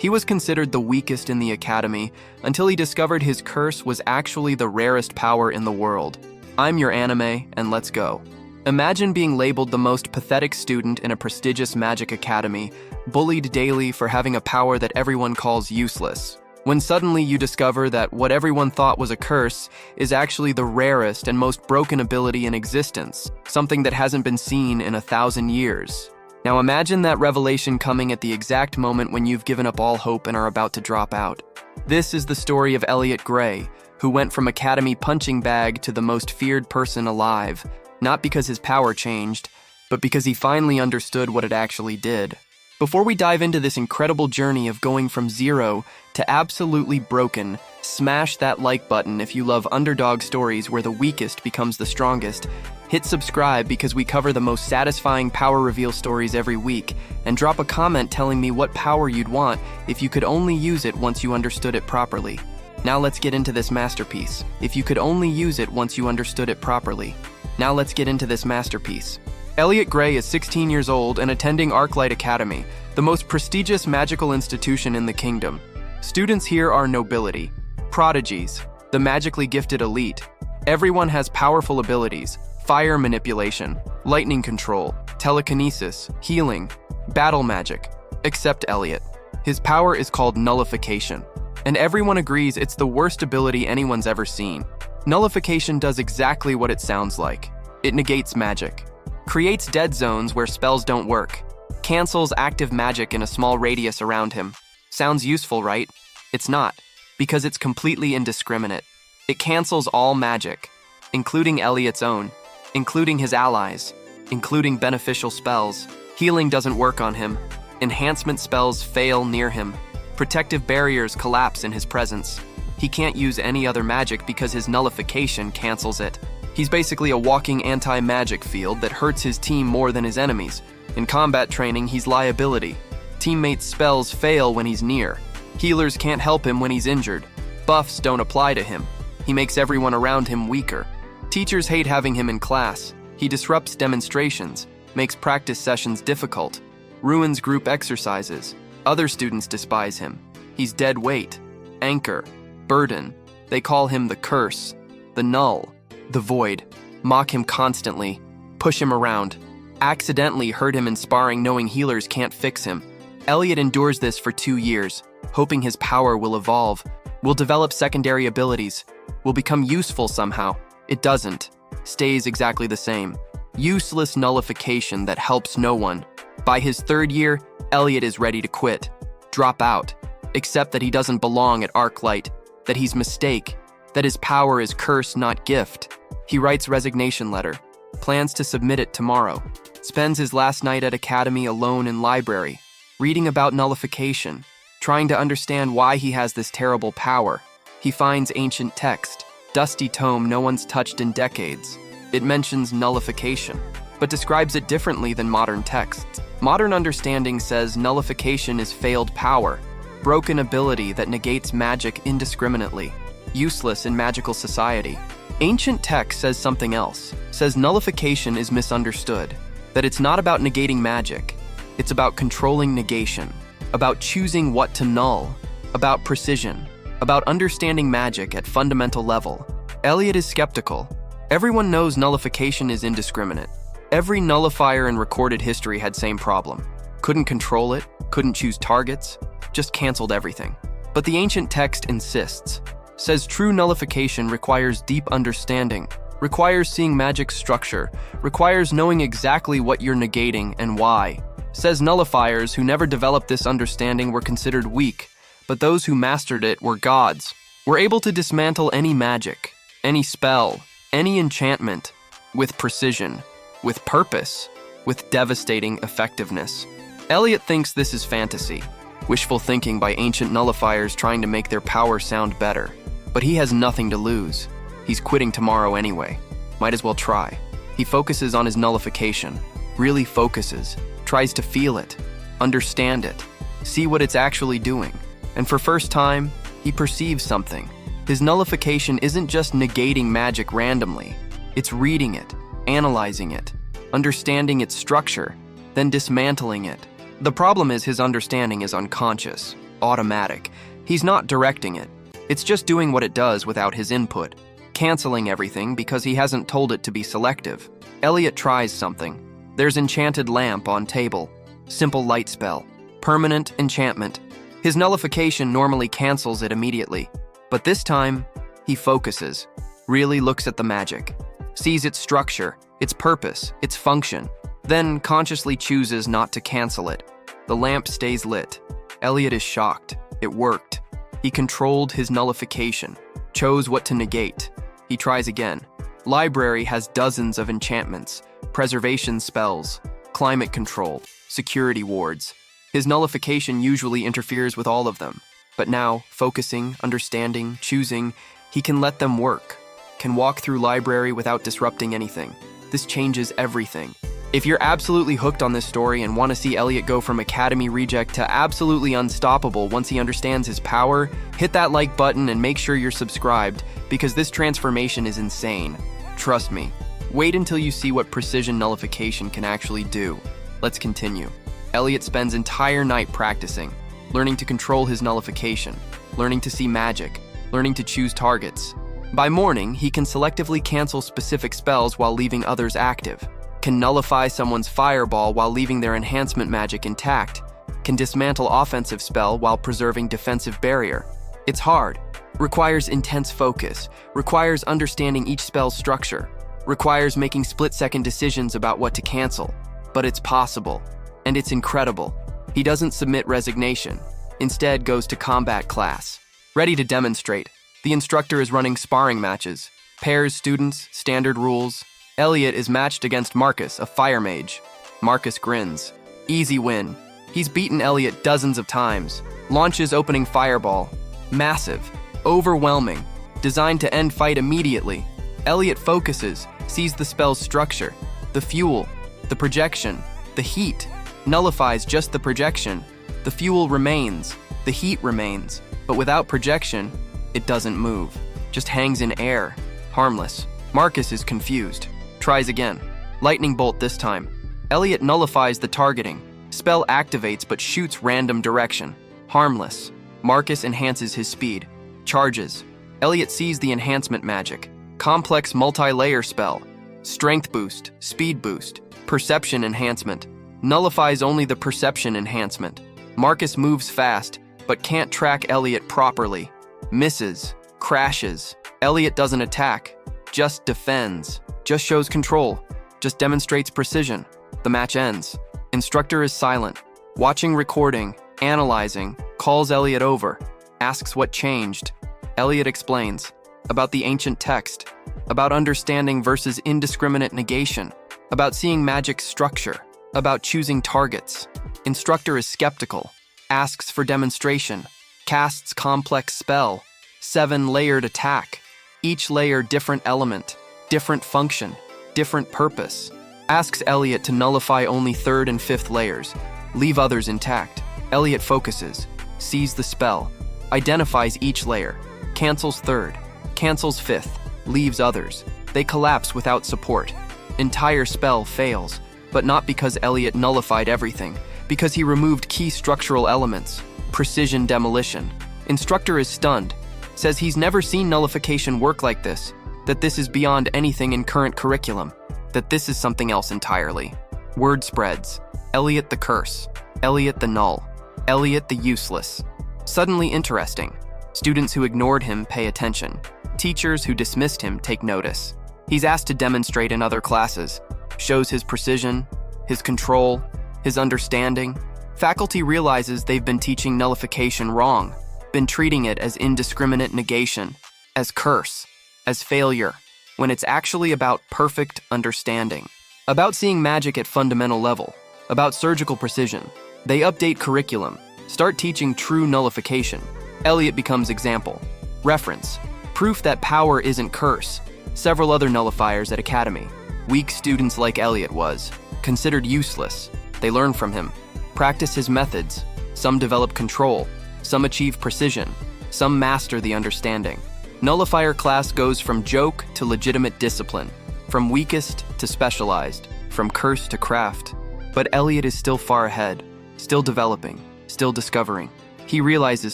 He was considered the weakest in the academy until he discovered his curse was actually the rarest power in the world. I'm your anime, and let's go. Imagine being labeled the most pathetic student in a prestigious magic academy, bullied daily for having a power that everyone calls useless. When suddenly you discover that what everyone thought was a curse is actually the rarest and most broken ability in existence, something that hasn't been seen in 1,000 years. Now imagine that revelation coming at the exact moment when you've given up all hope and are about to drop out. This is the story of Elliot Gray, who went from academy punching bag to the most feared person alive, not because his power changed, but because he finally understood what it actually did. Before we dive into this incredible journey of going from zero to absolutely broken, smash that like button if you love underdog stories where the weakest becomes the strongest. Hit subscribe because we cover the most satisfying power reveal stories every week, and drop a comment telling me what power you'd want if you could only use it once you understood it properly. Now let's get into this masterpiece. If you could only use it once you understood it properly. Now let's get into this masterpiece. Elliot Gray is 16 years old and attending Arclight Academy, the most prestigious magical institution in the kingdom. Students here are nobility, prodigies, the magically gifted elite. Everyone has powerful abilities: fire manipulation, lightning control, telekinesis, healing, battle magic, except Elliot. His power is called Nullification, and everyone agrees it's the worst ability anyone's ever seen. Nullification does exactly what it sounds like. It negates magic, creates dead zones where spells don't work, cancels active magic in a small radius around him. Sounds useful, right? It's not, because it's completely indiscriminate. It cancels all magic, including Elliot's own, including his allies, including beneficial spells. Healing doesn't work on him. Enhancement spells fail near him. Protective barriers collapse in his presence. He can't use any other magic because his nullification cancels it. He's basically a walking anti-magic field that hurts his team more than his enemies. In combat training, he's liability. Teammates' spells fail when he's near. Healers can't help him when he's injured. Buffs don't apply to him. He makes everyone around him weaker. Teachers hate having him in class. He disrupts demonstrations, makes practice sessions difficult, ruins group exercises. Other students despise him. He's dead weight, anchor, burden. They call him the curse, the null, the void, mock him constantly, push him around, accidentally hurt him in sparring knowing healers can't fix him. Elliot endures this for 2 years, hoping his power will evolve, will develop secondary abilities, will become useful somehow. It doesn't. Stays exactly the same. Useless nullification that helps no one. By his 3rd year, Elliot is ready to quit, drop out, accept that he doesn't belong at Arclight, that he's mistake, that his power is curse, not gift. He writes resignation letter, plans to submit it tomorrow, spends his last night at academy alone in library, reading about nullification, trying to understand why he has this terrible power. He finds ancient text, dusty tome no one's touched in decades. It mentions nullification, but describes it differently than modern texts. Modern understanding says nullification is failed power, broken ability that negates magic indiscriminately, useless in magical society. Ancient text says something else, says nullification is misunderstood, that it's not about negating magic, it's about controlling negation, about choosing what to null, about precision, about understanding magic at fundamental level. Elliot is skeptical. Everyone knows nullification is indiscriminate. Every nullifier in recorded history had same problem. Couldn't control it, couldn't choose targets, just canceled everything. But the ancient text insists, says true nullification requires deep understanding, requires seeing magic's structure, requires knowing exactly what you're negating and why. Says nullifiers who never developed this understanding were considered weak, but those who mastered it were gods, were able to dismantle any magic, any spell, any enchantment, with precision, with purpose, with devastating effectiveness. Elliot thinks this is fantasy, wishful thinking by ancient nullifiers trying to make their power sound better. But he has nothing to lose. He's quitting tomorrow anyway. Might as well try. He focuses on his nullification, really focuses, tries to feel it, understand it, see what it's actually doing. And for first time, he perceives something. His nullification isn't just negating magic randomly. It's reading it, analyzing it, understanding its structure, then dismantling it. The problem is his understanding is unconscious. automatic. He's not directing it. It's just doing what it does without his input, canceling everything because he hasn't told it to be selective. Elliot tries something. There's enchanted lamp on table. Simple light spell. Permanent enchantment. His nullification normally cancels it immediately, but this time, he focuses, really looks at the magic, sees its structure, its purpose, its function, then consciously chooses not to cancel it. The lamp stays lit. Elliot is shocked. It worked. He controlled his nullification, chose what to negate. He tries again. Library has dozens of enchantments, preservation spells, climate control, security wards. His nullification usually interferes with all of them, but now, focusing, understanding, choosing, he can let them work, can walk through library without disrupting anything. This changes everything. If you're absolutely hooked on this story and want to see Elliot go from Academy reject to absolutely unstoppable once he understands his power, hit that like button and make sure you're subscribed, because this transformation is insane. Trust me. Wait until you see what precision nullification can actually do. Let's continue. Elliot spends entire night practicing, learning to control his nullification, learning to see magic, learning to choose targets. By morning, he can selectively cancel specific spells while leaving others active, can nullify someone's fireball while leaving their enhancement magic intact, can dismantle offensive spell while preserving defensive barrier. It's hard, requires intense focus, requires understanding each spell's structure, requires making split-second decisions about what to cancel, but it's possible. And it's incredible. He doesn't submit resignation, instead goes to combat class. Ready to demonstrate. The instructor is running sparring matches. Pairs students, standard rules. Elliot is matched against Marcus, a fire mage. Marcus grins. Easy win. He's beaten Elliot dozens of times. Launches opening fireball. Massive. Overwhelming. Designed to end fight immediately. Elliot focuses, sees the spell's structure, the fuel, the projection, the heat. Nullifies just the projection. The fuel remains, the heat remains, but without projection, it doesn't move. Just hangs in air, harmless. Marcus is confused. Tries again. Lightning bolt this time. Elliot nullifies the targeting. Spell activates but shoots random direction. Harmless. Marcus enhances his speed. Charges. Elliot sees the enhancement magic. Complex multi-layer spell. Strength boost, speed boost, perception enhancement. Nullifies only the perception enhancement. Marcus moves fast, but can't track Elliot properly. Misses. Crashes. Elliot doesn't attack. Just defends. Just shows control. Just demonstrates precision. The match ends. Instructor is silent. Watching recording. Analyzing. Calls Elliot over. Asks what changed. Elliot explains. About the ancient text. About understanding versus indiscriminate negation. About seeing magic's structure. About choosing targets. Instructor is skeptical. Asks for demonstration. Casts complex spell. 7-layered attack. Each layer different element. Different function. Different purpose. Asks Elliot to nullify only 3rd and 5th layers. Leave others intact. Elliot focuses. Sees the spell. Identifies each layer. Cancels 3rd. Cancels 5th. Leaves others. They collapse without support. Entire spell fails. But not because Elliot nullified everything, because he removed key structural elements. Precision demolition. Instructor is stunned, says he's never seen nullification work like this, that this is beyond anything in current curriculum, that this is something else entirely. Word spreads. Elliot the curse. Elliot the null. Elliot the useless. Suddenly interesting. Students who ignored him pay attention. Teachers who dismissed him take notice. He's asked to demonstrate in other classes. Shows his precision, his control, his understanding. Faculty realizes they've been teaching nullification wrong, been treating it as indiscriminate negation, as curse, as failure, when it's actually about perfect understanding, about seeing magic at fundamental level, about surgical precision. They update curriculum, start teaching true nullification. Elliot becomes example. Reference. Proof that power isn't curse. Several other nullifiers at Academy. Weak students like Elliot was. Considered useless. They learn from him. Practice his methods. Some develop control. Some achieve precision. Some master the understanding. Nullifier class goes from joke to legitimate discipline. From weakest to specialized. From curse to craft. But Elliot is still far ahead. Still developing. Still discovering. he realizes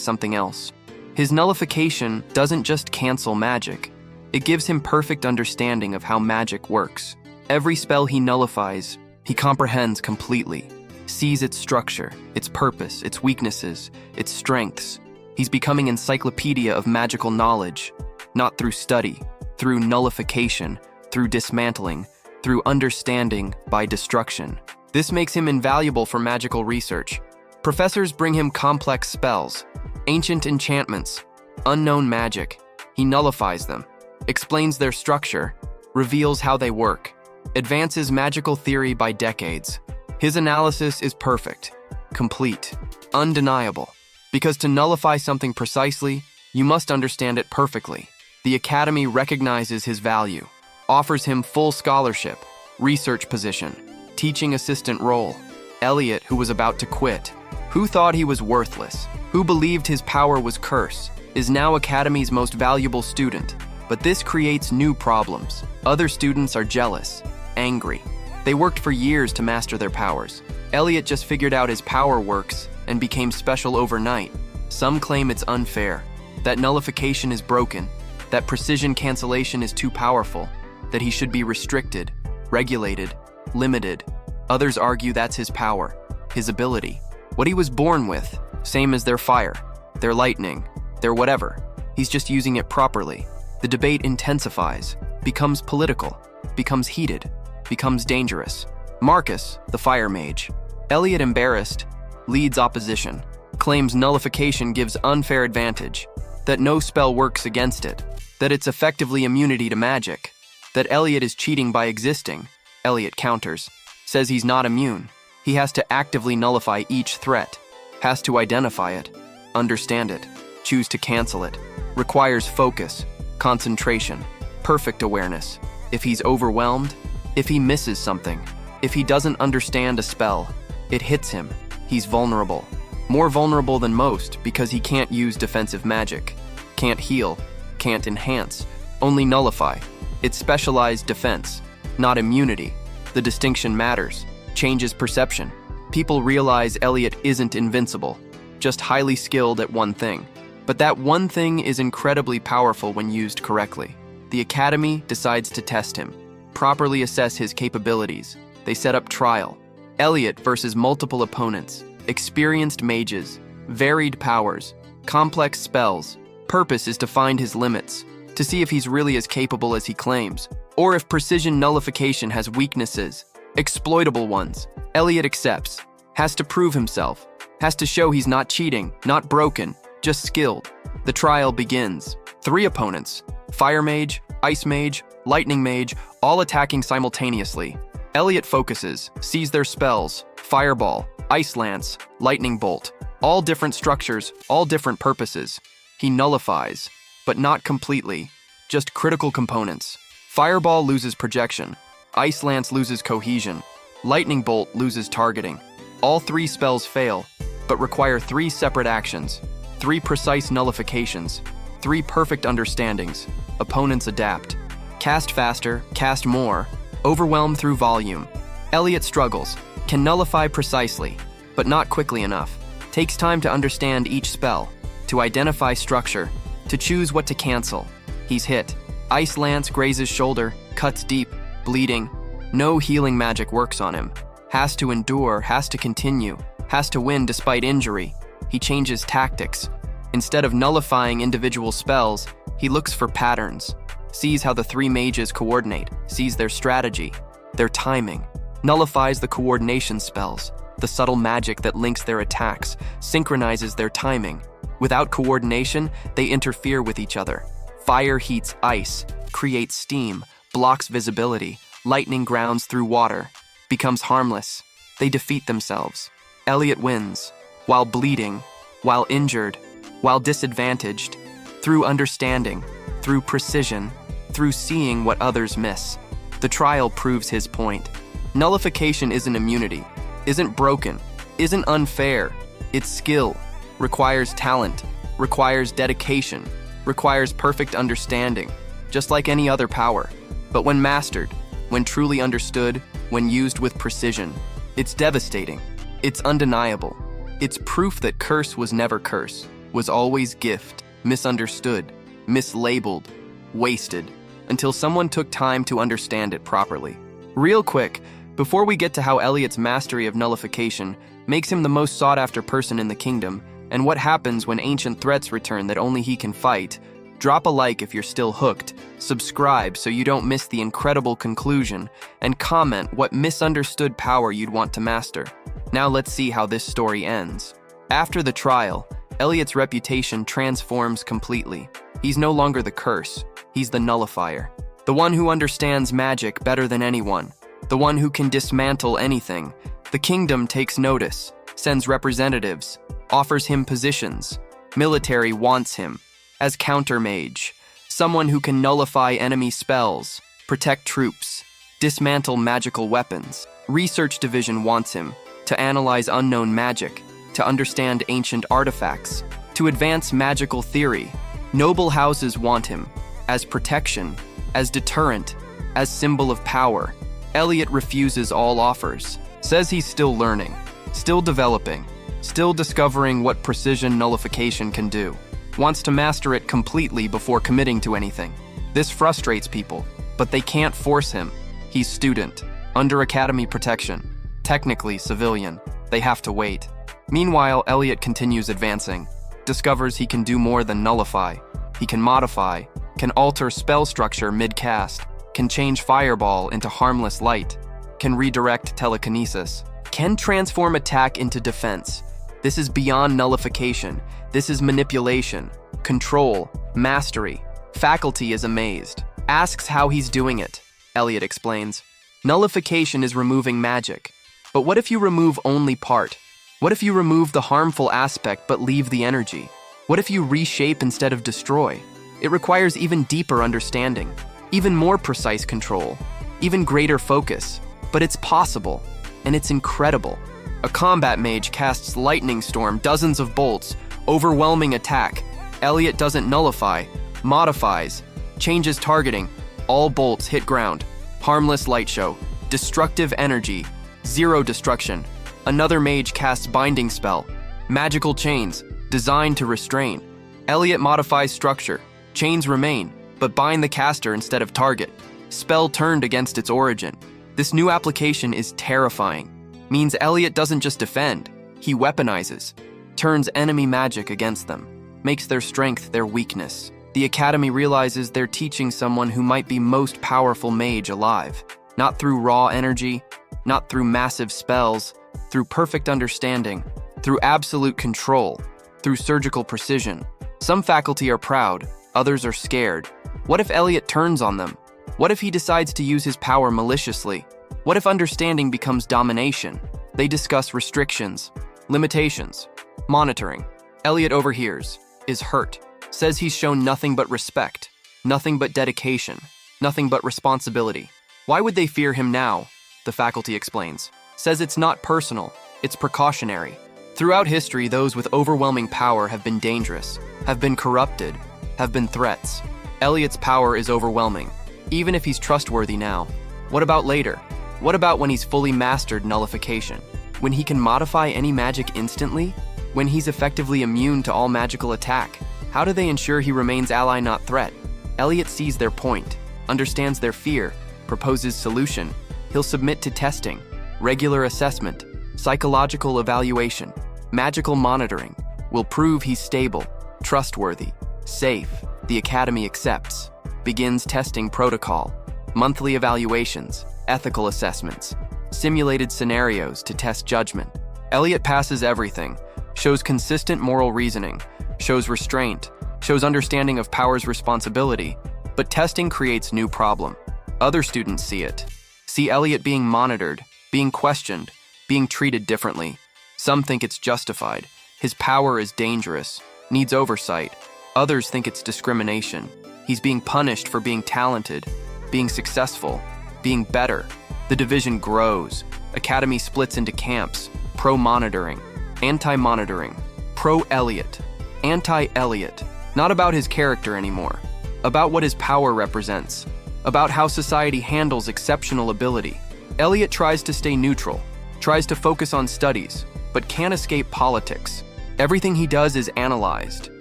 something else. His nullification doesn't just cancel magic. It gives him perfect understanding of how magic works. Every spell he nullifies, he comprehends completely, sees its structure, its purpose, its weaknesses, its strengths. He's becoming an encyclopedia of magical knowledge, not through study, through nullification, through dismantling, through understanding by destruction. This makes him invaluable for magical research. Professors bring him complex spells, ancient enchantments, unknown magic. He nullifies them, explains their structure, reveals how they work, advances magical theory by decades. His analysis is perfect, complete, undeniable. Because to nullify something precisely, you must understand it perfectly. The Academy recognizes his value, offers him full scholarship, research position, teaching assistant role. Elliot, who was about to quit, who thought he was worthless, who believed his power was curse, is now Academy's most valuable student. But this creates new problems. Other students are jealous, angry. They worked for years to master their powers. Elliot just figured out his power works and became special overnight. Some claim it's unfair, that nullification is broken, that precision cancellation is too powerful, that he should be restricted, regulated, limited. Others argue that's his power, his ability, what he was born with, same as their fire, their lightning, their whatever. He's just using it properly. The debate intensifies, becomes political, becomes heated, becomes dangerous. Marcus, the fire mage, Elliot, embarrassed, leads opposition, claims nullification gives unfair advantage, that no spell works against it, that it's effectively immunity to magic, that Elliot is cheating by existing. Elliot counters, says he's not immune. He has to actively nullify each threat, has to identify it, understand it, choose to cancel it, requires focus, concentration, perfect awareness. If he's overwhelmed, if he misses something, if he doesn't understand a spell, it hits him. He's vulnerable. More vulnerable than most because he can't use defensive magic, can't heal, can't enhance, only nullify. It's specialized defense, not immunity. The distinction matters, changes perception. People realize Elliot isn't invincible, just highly skilled at one thing. But that one thing is incredibly powerful when used correctly. The Academy decides to test him, properly assess his capabilities. They set up trial. Elliot versus multiple opponents, experienced mages, varied powers, complex spells. Purpose is to find his limits, to see if he's really as capable as he claims, or if precision nullification has weaknesses, exploitable ones. Elliot accepts, has to prove himself, has to show he's not cheating, not broken, just skilled. The trial begins. 3 opponents, fire mage, ice mage, lightning mage, all attacking simultaneously. Elliot focuses, sees their spells, fireball, ice lance, lightning bolt, all different structures, all different purposes. He nullifies, but not completely, just critical components. Fireball loses projection, ice lance loses cohesion, lightning bolt loses targeting. All 3 spells fail, but require 3 separate actions, 3 precise nullifications, 3 perfect understandings. Opponents adapt. Cast faster, cast more, overwhelm through volume. Elliot struggles, can nullify precisely, but not quickly enough. Takes time to understand each spell, to identify structure, to choose what to cancel. He's hit. Ice lance grazes shoulder, cuts deep, bleeding. No healing magic works on him. Has to endure, has to continue, has to win despite injury. He changes tactics. Instead of nullifying individual spells, he looks for patterns, sees how the 3 mages coordinate, sees their strategy, their timing, nullifies the coordination spells, the subtle magic that links their attacks, synchronizes their timing. Without coordination, they interfere with each other. Fire heats ice, creates steam, blocks visibility, lightning grounds through water, becomes harmless. They defeat themselves. Elliot wins, while bleeding, while injured, while disadvantaged, through understanding, through precision, through seeing what others miss. The trial proves his point. Nullification isn't immunity, isn't broken, isn't unfair. It's skill, requires talent, requires dedication, requires perfect understanding, just like any other power. But when mastered, when truly understood, when used with precision, it's devastating. It's undeniable. It's proof that curse was never curse, was always gift, misunderstood, mislabeled, wasted, until someone took time to understand it properly. Real quick, before we get to how Elliot's mastery of nullification makes him the most sought-after person in the kingdom, and what happens when ancient threats return that only he can fight, drop a like if you're still hooked, subscribe so you don't miss the incredible conclusion, and comment what misunderstood power you'd want to master. Now let's see how this story ends. After the trial, Elliot's reputation transforms completely. He's no longer the curse, he's the nullifier. The one who understands magic better than anyone. The one who can dismantle anything. The kingdom takes notice, sends representatives, offers him positions. Military wants him. As counter-mage, someone who can nullify enemy spells, protect troops, dismantle magical weapons. Research division wants him to analyze unknown magic, to understand ancient artifacts, to advance magical theory. Noble houses want him as protection, as deterrent, as symbol of power. Elliot refuses all offers, says he's still learning, still developing, still discovering what precision nullification can do. Wants to master it completely before committing to anything. This frustrates people, but they can't force him. He's student, under academy protection, technically civilian. They have to wait. Meanwhile, Elliot continues advancing, discovers he can do more than nullify. He can modify, can alter spell structure mid-cast, can change fireball into harmless light, can redirect telekinesis, can transform attack into defense. This is beyond nullification. This is manipulation, control, mastery. Faculty is amazed, asks how he's doing it. Elliot explains, nullification is removing magic. But what if you remove only part? What if you remove the harmful aspect but leave the energy? What if you reshape instead of destroy? It requires even deeper understanding, even more precise control, even greater focus. But it's possible, and it's incredible. A combat mage casts lightning storm, dozens of bolts, overwhelming attack. Elliot doesn't nullify, modifies, changes targeting. All bolts hit ground. Harmless light show, destructive energy, zero destruction. Another mage casts binding spell, magical chains, designed to restrain. Elliot modifies structure, chains remain, but bind the caster instead of target. Spell turned against its origin. This new application is terrifying. Means Elliot doesn't just defend, he weaponizes, turns enemy magic against them, makes their strength their weakness. The Academy realizes they're teaching someone who might be most powerful mage alive, not through raw energy, not through massive spells, through perfect understanding, through absolute control, through surgical precision. Some faculty are proud, others are scared. What if Elliot turns on them? What if he decides to use his power maliciously? What if understanding becomes domination? They discuss restrictions, limitations, monitoring. Elliot overhears, is hurt, says he's shown nothing but respect, nothing but dedication, nothing but responsibility. Why would they fear him now? The faculty explains. Says it's not personal, it's precautionary. Throughout history, those with overwhelming power have been dangerous, have been corrupted, have been threats. Elliot's power is overwhelming, even if he's trustworthy now. What about later? What about when he's fully mastered nullification? When he can modify any magic instantly? When he's effectively immune to all magical attack? How do they ensure he remains ally, not threat? Elliot sees their point, understands their fear, proposes solution. He'll submit to testing, regular assessment, psychological evaluation, magical monitoring. Will prove he's stable, trustworthy, safe. The Academy accepts, begins testing protocol, monthly evaluations, ethical assessments, simulated scenarios to test judgment. Elliot passes everything, shows consistent moral reasoning, shows restraint, shows understanding of power's responsibility, but testing creates new problem. Other students see it, see Elliot being monitored, being questioned, being treated differently. Some think it's justified. His power is dangerous, needs oversight. Others think it's discrimination. He's being punished for being talented, being successful, being better. The division grows. Academy splits into camps, pro-monitoring, anti-monitoring, pro-Elliot, anti-Elliot. Not about his character anymore, about what his power represents, about how society handles exceptional ability. Elliot tries to stay neutral, tries to focus on studies, but can't escape politics. Everything he does is analyzed,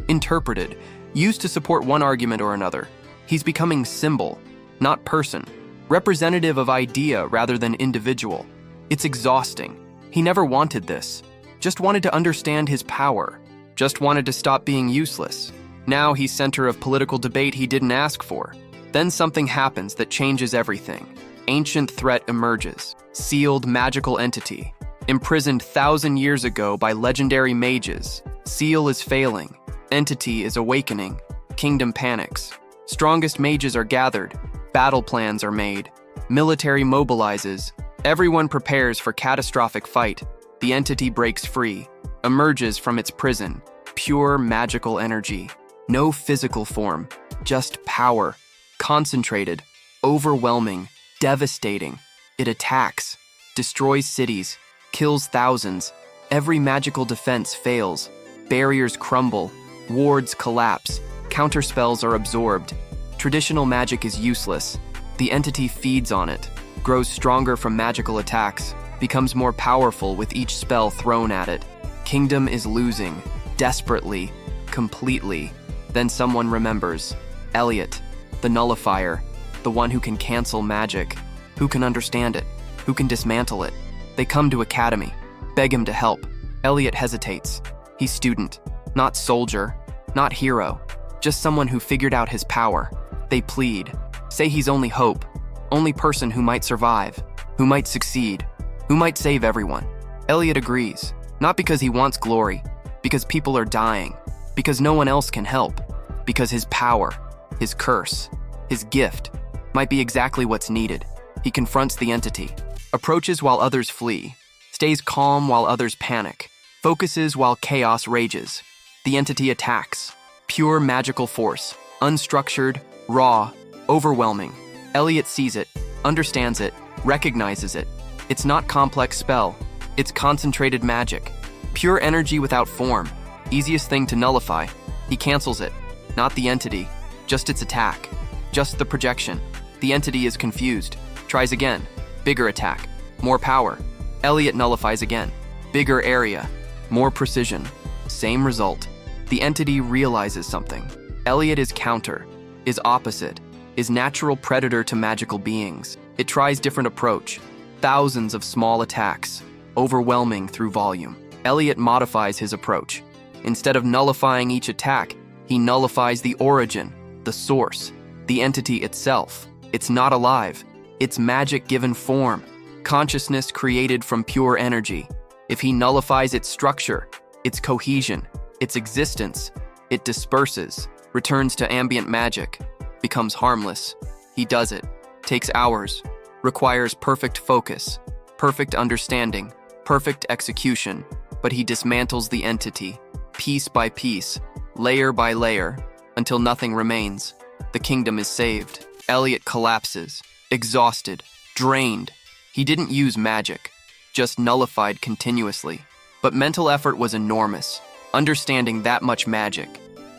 interpreted, used to support one argument or another. He's becoming symbol, not person, representative of idea rather than individual. It's exhausting. He never wanted this. Just wanted to understand his power. Just wanted to stop being useless. Now he's center of political debate he didn't ask for. Then something happens that changes everything. Ancient threat emerges. Sealed magical entity. Imprisoned 1,000 years ago by legendary mages. Seal is failing. Entity is awakening. Kingdom panics. Strongest mages are gathered. Battle plans are made. Military mobilizes. Everyone prepares for catastrophic fight. The entity breaks free. Emerges from its prison. Pure magical energy. No physical form. Just power. Concentrated. Overwhelming. Devastating. It attacks. Destroys cities. Kills thousands. Every magical defense fails. Barriers crumble. Wards collapse. Counterspells are absorbed. Traditional magic is useless. The entity feeds on it, grows stronger from magical attacks, becomes more powerful with each spell thrown at it. Kingdom is losing, desperately, completely. Then someone remembers. Elliot, the nullifier, the one who can cancel magic, who can understand it, who can dismantle it. They come to Academy, beg him to help. Elliot hesitates. He's student, not soldier, not hero, just someone who figured out his power. They plead, say he's only hope, only person who might survive, who might succeed, who might save everyone. Elliot agrees, not because he wants glory, because people are dying, because no one else can help, because his power, his curse, his gift might be exactly what's needed. He confronts the entity, approaches while others flee, stays calm while others panic, focuses while chaos rages. The entity attacks, pure magical force, unstructured, raw, overwhelming. Elliot sees it, understands it, recognizes it. It's not complex spell, it's concentrated magic. Pure energy without form, easiest thing to nullify. He cancels it, not the entity, just its attack, just the projection. The entity is confused, tries again, bigger attack, more power. Elliot nullifies again, bigger area, more precision, same result. The entity realizes something. Elliot is counter, is opposite, is natural predator to magical beings. It tries different approach, thousands of small attacks, overwhelming through volume. Elliot modifies his approach. Instead of nullifying each attack, he nullifies the origin, the source, the entity itself. It's not alive. It's magic given form, consciousness created from pure energy. If he nullifies its structure, its cohesion, its existence, it disperses, returns to ambient magic, becomes harmless. He does it, takes hours, requires perfect focus, perfect understanding, perfect execution, but he dismantles the entity, piece by piece, layer by layer, until nothing remains. The kingdom is saved. Elliot collapses, exhausted, drained. He didn't use magic, just nullified continuously. But mental effort was enormous. Understanding that much magic,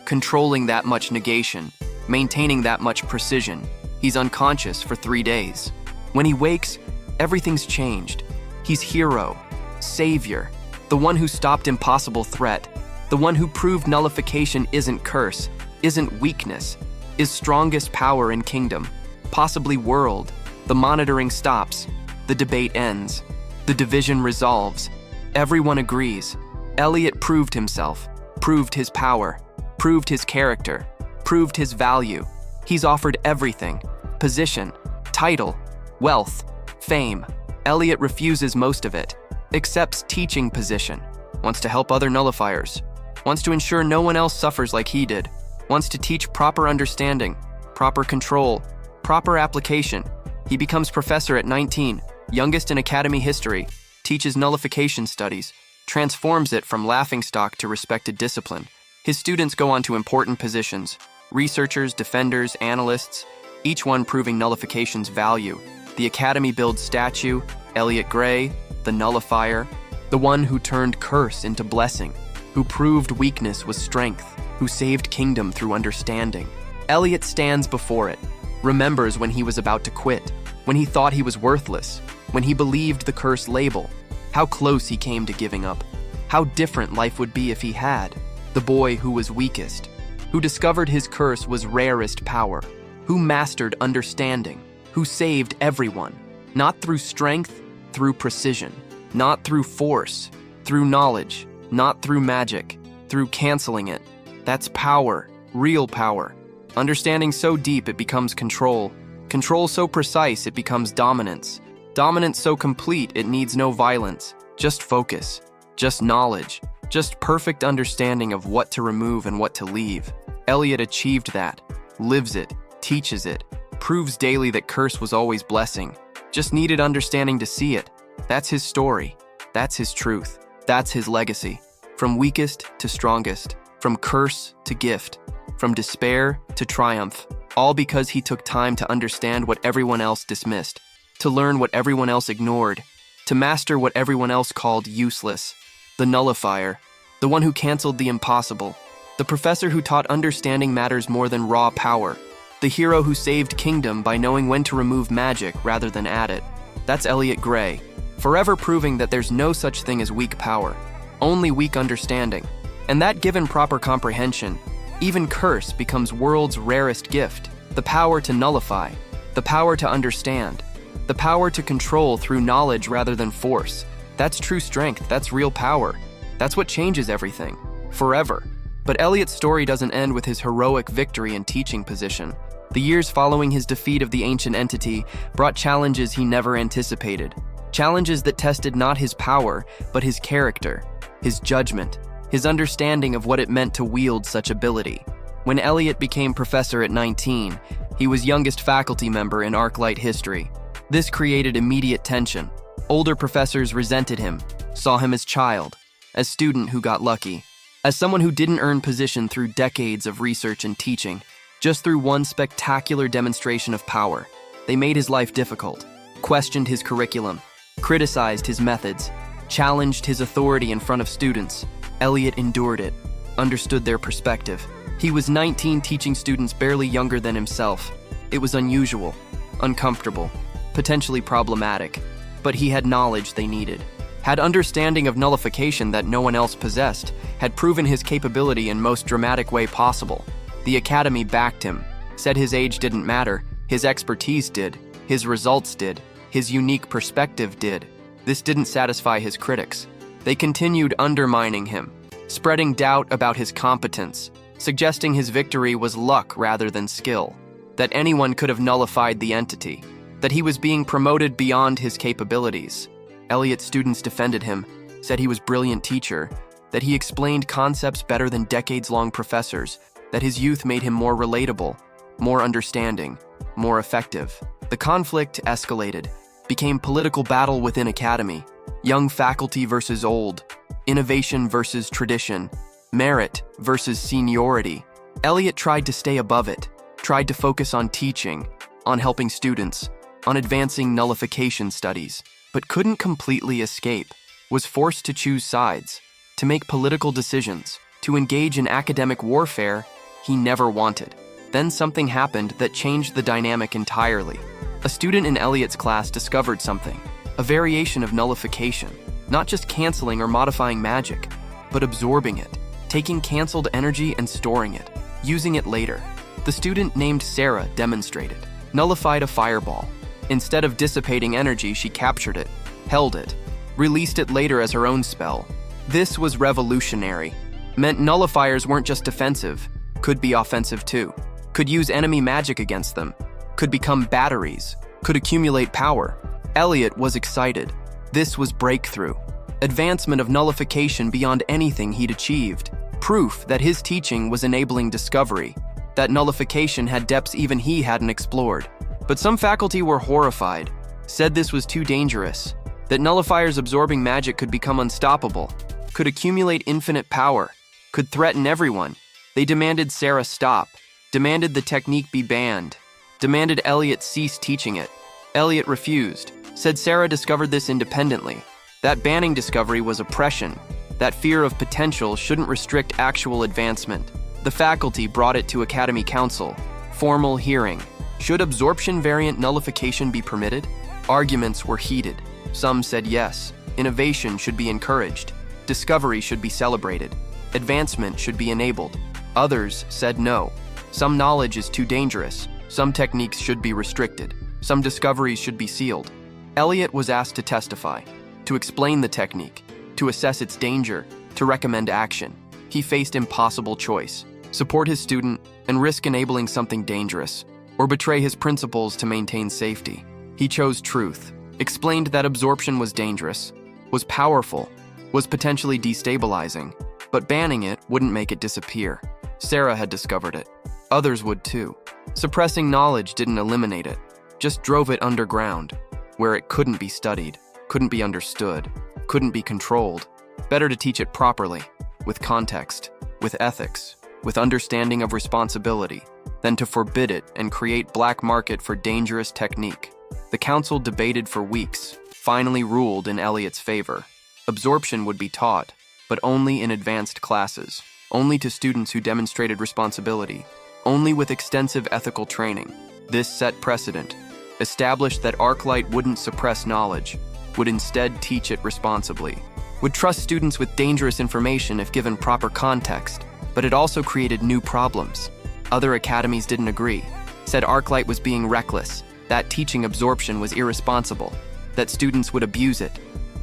controlling that much negation, maintaining that much precision. He's unconscious for 3 days. When he wakes, everything's changed. He's hero, savior, the one who stopped impossible threat, the one who proved nullification isn't curse, isn't weakness, is strongest power in kingdom, possibly world. The monitoring stops, the debate ends, the division resolves. Everyone agrees. Elliot proved himself, proved his power, proved his character, proved his value. He's offered everything: position, title, wealth, fame. Elliot refuses most of it, accepts teaching position, wants to help other nullifiers, wants to ensure no one else suffers like he did, wants to teach proper understanding, proper control, proper application. He becomes professor at 19, youngest in Academy history, teaches nullification studies, transforms it from laughingstock to respected discipline. His students go on to important positions: researchers, defenders, analysts, each one proving nullification's value. The Academy builds statue, Elliot Gray, the nullifier, the one who turned curse into blessing, who proved weakness was strength, who saved kingdom through understanding. Elliot stands before it, remembers when he was about to quit, when he thought he was worthless, when he believed the curse label, how close he came to giving up. How different life would be if he had. The boy who was weakest, who discovered his curse was rarest power, who mastered understanding, who saved everyone, not through strength, through precision, not through force, through knowledge, not through magic, through canceling it. That's power, real power. Understanding so deep it becomes control. Control so precise it becomes dominance. Dominance so complete it needs no violence, just focus, just knowledge, just perfect understanding of what to remove and what to leave. Elliot achieved that, lives it, teaches it, proves daily that curse was always blessing. Just needed understanding to see it. That's his story. That's his truth. That's his legacy. From weakest to strongest, from curse to gift, from despair to triumph, all because he took time to understand what everyone else dismissed, to learn what everyone else ignored, to master what everyone else called useless. The nullifier, the one who canceled the impossible, the professor who taught understanding matters more than raw power, the hero who saved kingdom by knowing when to remove magic rather than add it. That's Elliot Gray, forever proving that there's no such thing as weak power, only weak understanding. And that given proper comprehension, even curse becomes world's rarest gift, the power to nullify, the power to understand, the power to control through knowledge rather than force. That's true strength, that's real power. That's what changes everything, forever. But Elliot's story doesn't end with his heroic victory and teaching position. The years following his defeat of the ancient entity brought challenges he never anticipated. Challenges that tested not his power, but his character, his judgment, his understanding of what it meant to wield such ability. When Elliot became professor at 19, he was youngest faculty member in Arclight history. This created immediate tension. Older professors resented him, saw him as child, as student who got lucky, as someone who didn't earn position through decades of research and teaching, just through one spectacular demonstration of power. They made his life difficult, questioned his curriculum, criticized his methods, challenged his authority in front of students. Elliot endured it, understood their perspective. He was 19, teaching students barely younger than himself. It was unusual, uncomfortable, potentially problematic, but he had knowledge they needed, had understanding of nullification that no one else possessed, had proven his capability in most dramatic way possible. The academy backed him, said his age didn't matter, his expertise did, his results did, his unique perspective did. This didn't satisfy his critics. They continued undermining him, spreading doubt about his competence, suggesting his victory was luck rather than skill, that anyone could have nullified the entity, that he was being promoted beyond his capabilities. Elliot's students defended him, said he was a brilliant teacher, that he explained concepts better than decades-long professors, that his youth made him more relatable, more understanding, more effective. The conflict escalated, became political battle within academy, young faculty versus old, innovation versus tradition, merit versus seniority. Elliot tried to stay above it, tried to focus on teaching, on helping students, on advancing nullification studies, but couldn't completely escape, was forced to choose sides, to make political decisions, to engage in academic warfare he never wanted. Then something happened that changed the dynamic entirely. A student in Elliot's class discovered something, a variation of nullification, not just canceling or modifying magic, but absorbing it, taking canceled energy and storing it, using it later. The student named Sarah demonstrated, nullified a fireball. Instead of dissipating energy, she captured it, held it, released it later as her own spell. This was revolutionary. Meant nullifiers weren't just defensive, could be offensive too, could use enemy magic against them, could become batteries, could accumulate power. Elliot was excited. This was breakthrough. Advancement of nullification beyond anything he'd achieved. Proof that his teaching was enabling discovery, that nullification had depths even he hadn't explored. But some faculty were horrified, said this was too dangerous, that nullifiers absorbing magic could become unstoppable, could accumulate infinite power, could threaten everyone. They demanded Sarah stop, demanded the technique be banned, demanded Elliot cease teaching it. Elliot refused, said Sarah discovered this independently. That banning discovery was oppression. That fear of potential shouldn't restrict actual advancement. The faculty brought it to Academy Council. Formal hearing. Should absorption variant nullification be permitted? Arguments were heated. Some said yes, innovation should be encouraged. Discovery should be celebrated. Advancement should be enabled. Others said no. Some knowledge is too dangerous. Some techniques should be restricted. Some discoveries should be sealed. Elliot was asked to testify, to explain the technique, to assess its danger, to recommend action. He faced impossible choice: support his student and risk enabling something dangerous, or betray his principles to maintain safety. He chose truth, explained that absorption was dangerous, was powerful, was potentially destabilizing, but banning it wouldn't make it disappear. Sarah had discovered it. Others would too. Suppressing knowledge didn't eliminate it, just drove it underground, where it couldn't be studied, couldn't be understood, couldn't be controlled. Better to teach it properly, with context, with ethics, with understanding of responsibility, than to forbid it and create black market for dangerous technique. The council debated for weeks, finally ruled in Elliot's favor. Absorption would be taught, but only in advanced classes, only to students who demonstrated responsibility, only with extensive ethical training. This set precedent, established that Arclight wouldn't suppress knowledge, would instead teach it responsibly, would trust students with dangerous information if given proper context, but it also created new problems. Other academies didn't agree, said Arclight was being reckless, that teaching absorption was irresponsible, that students would abuse it,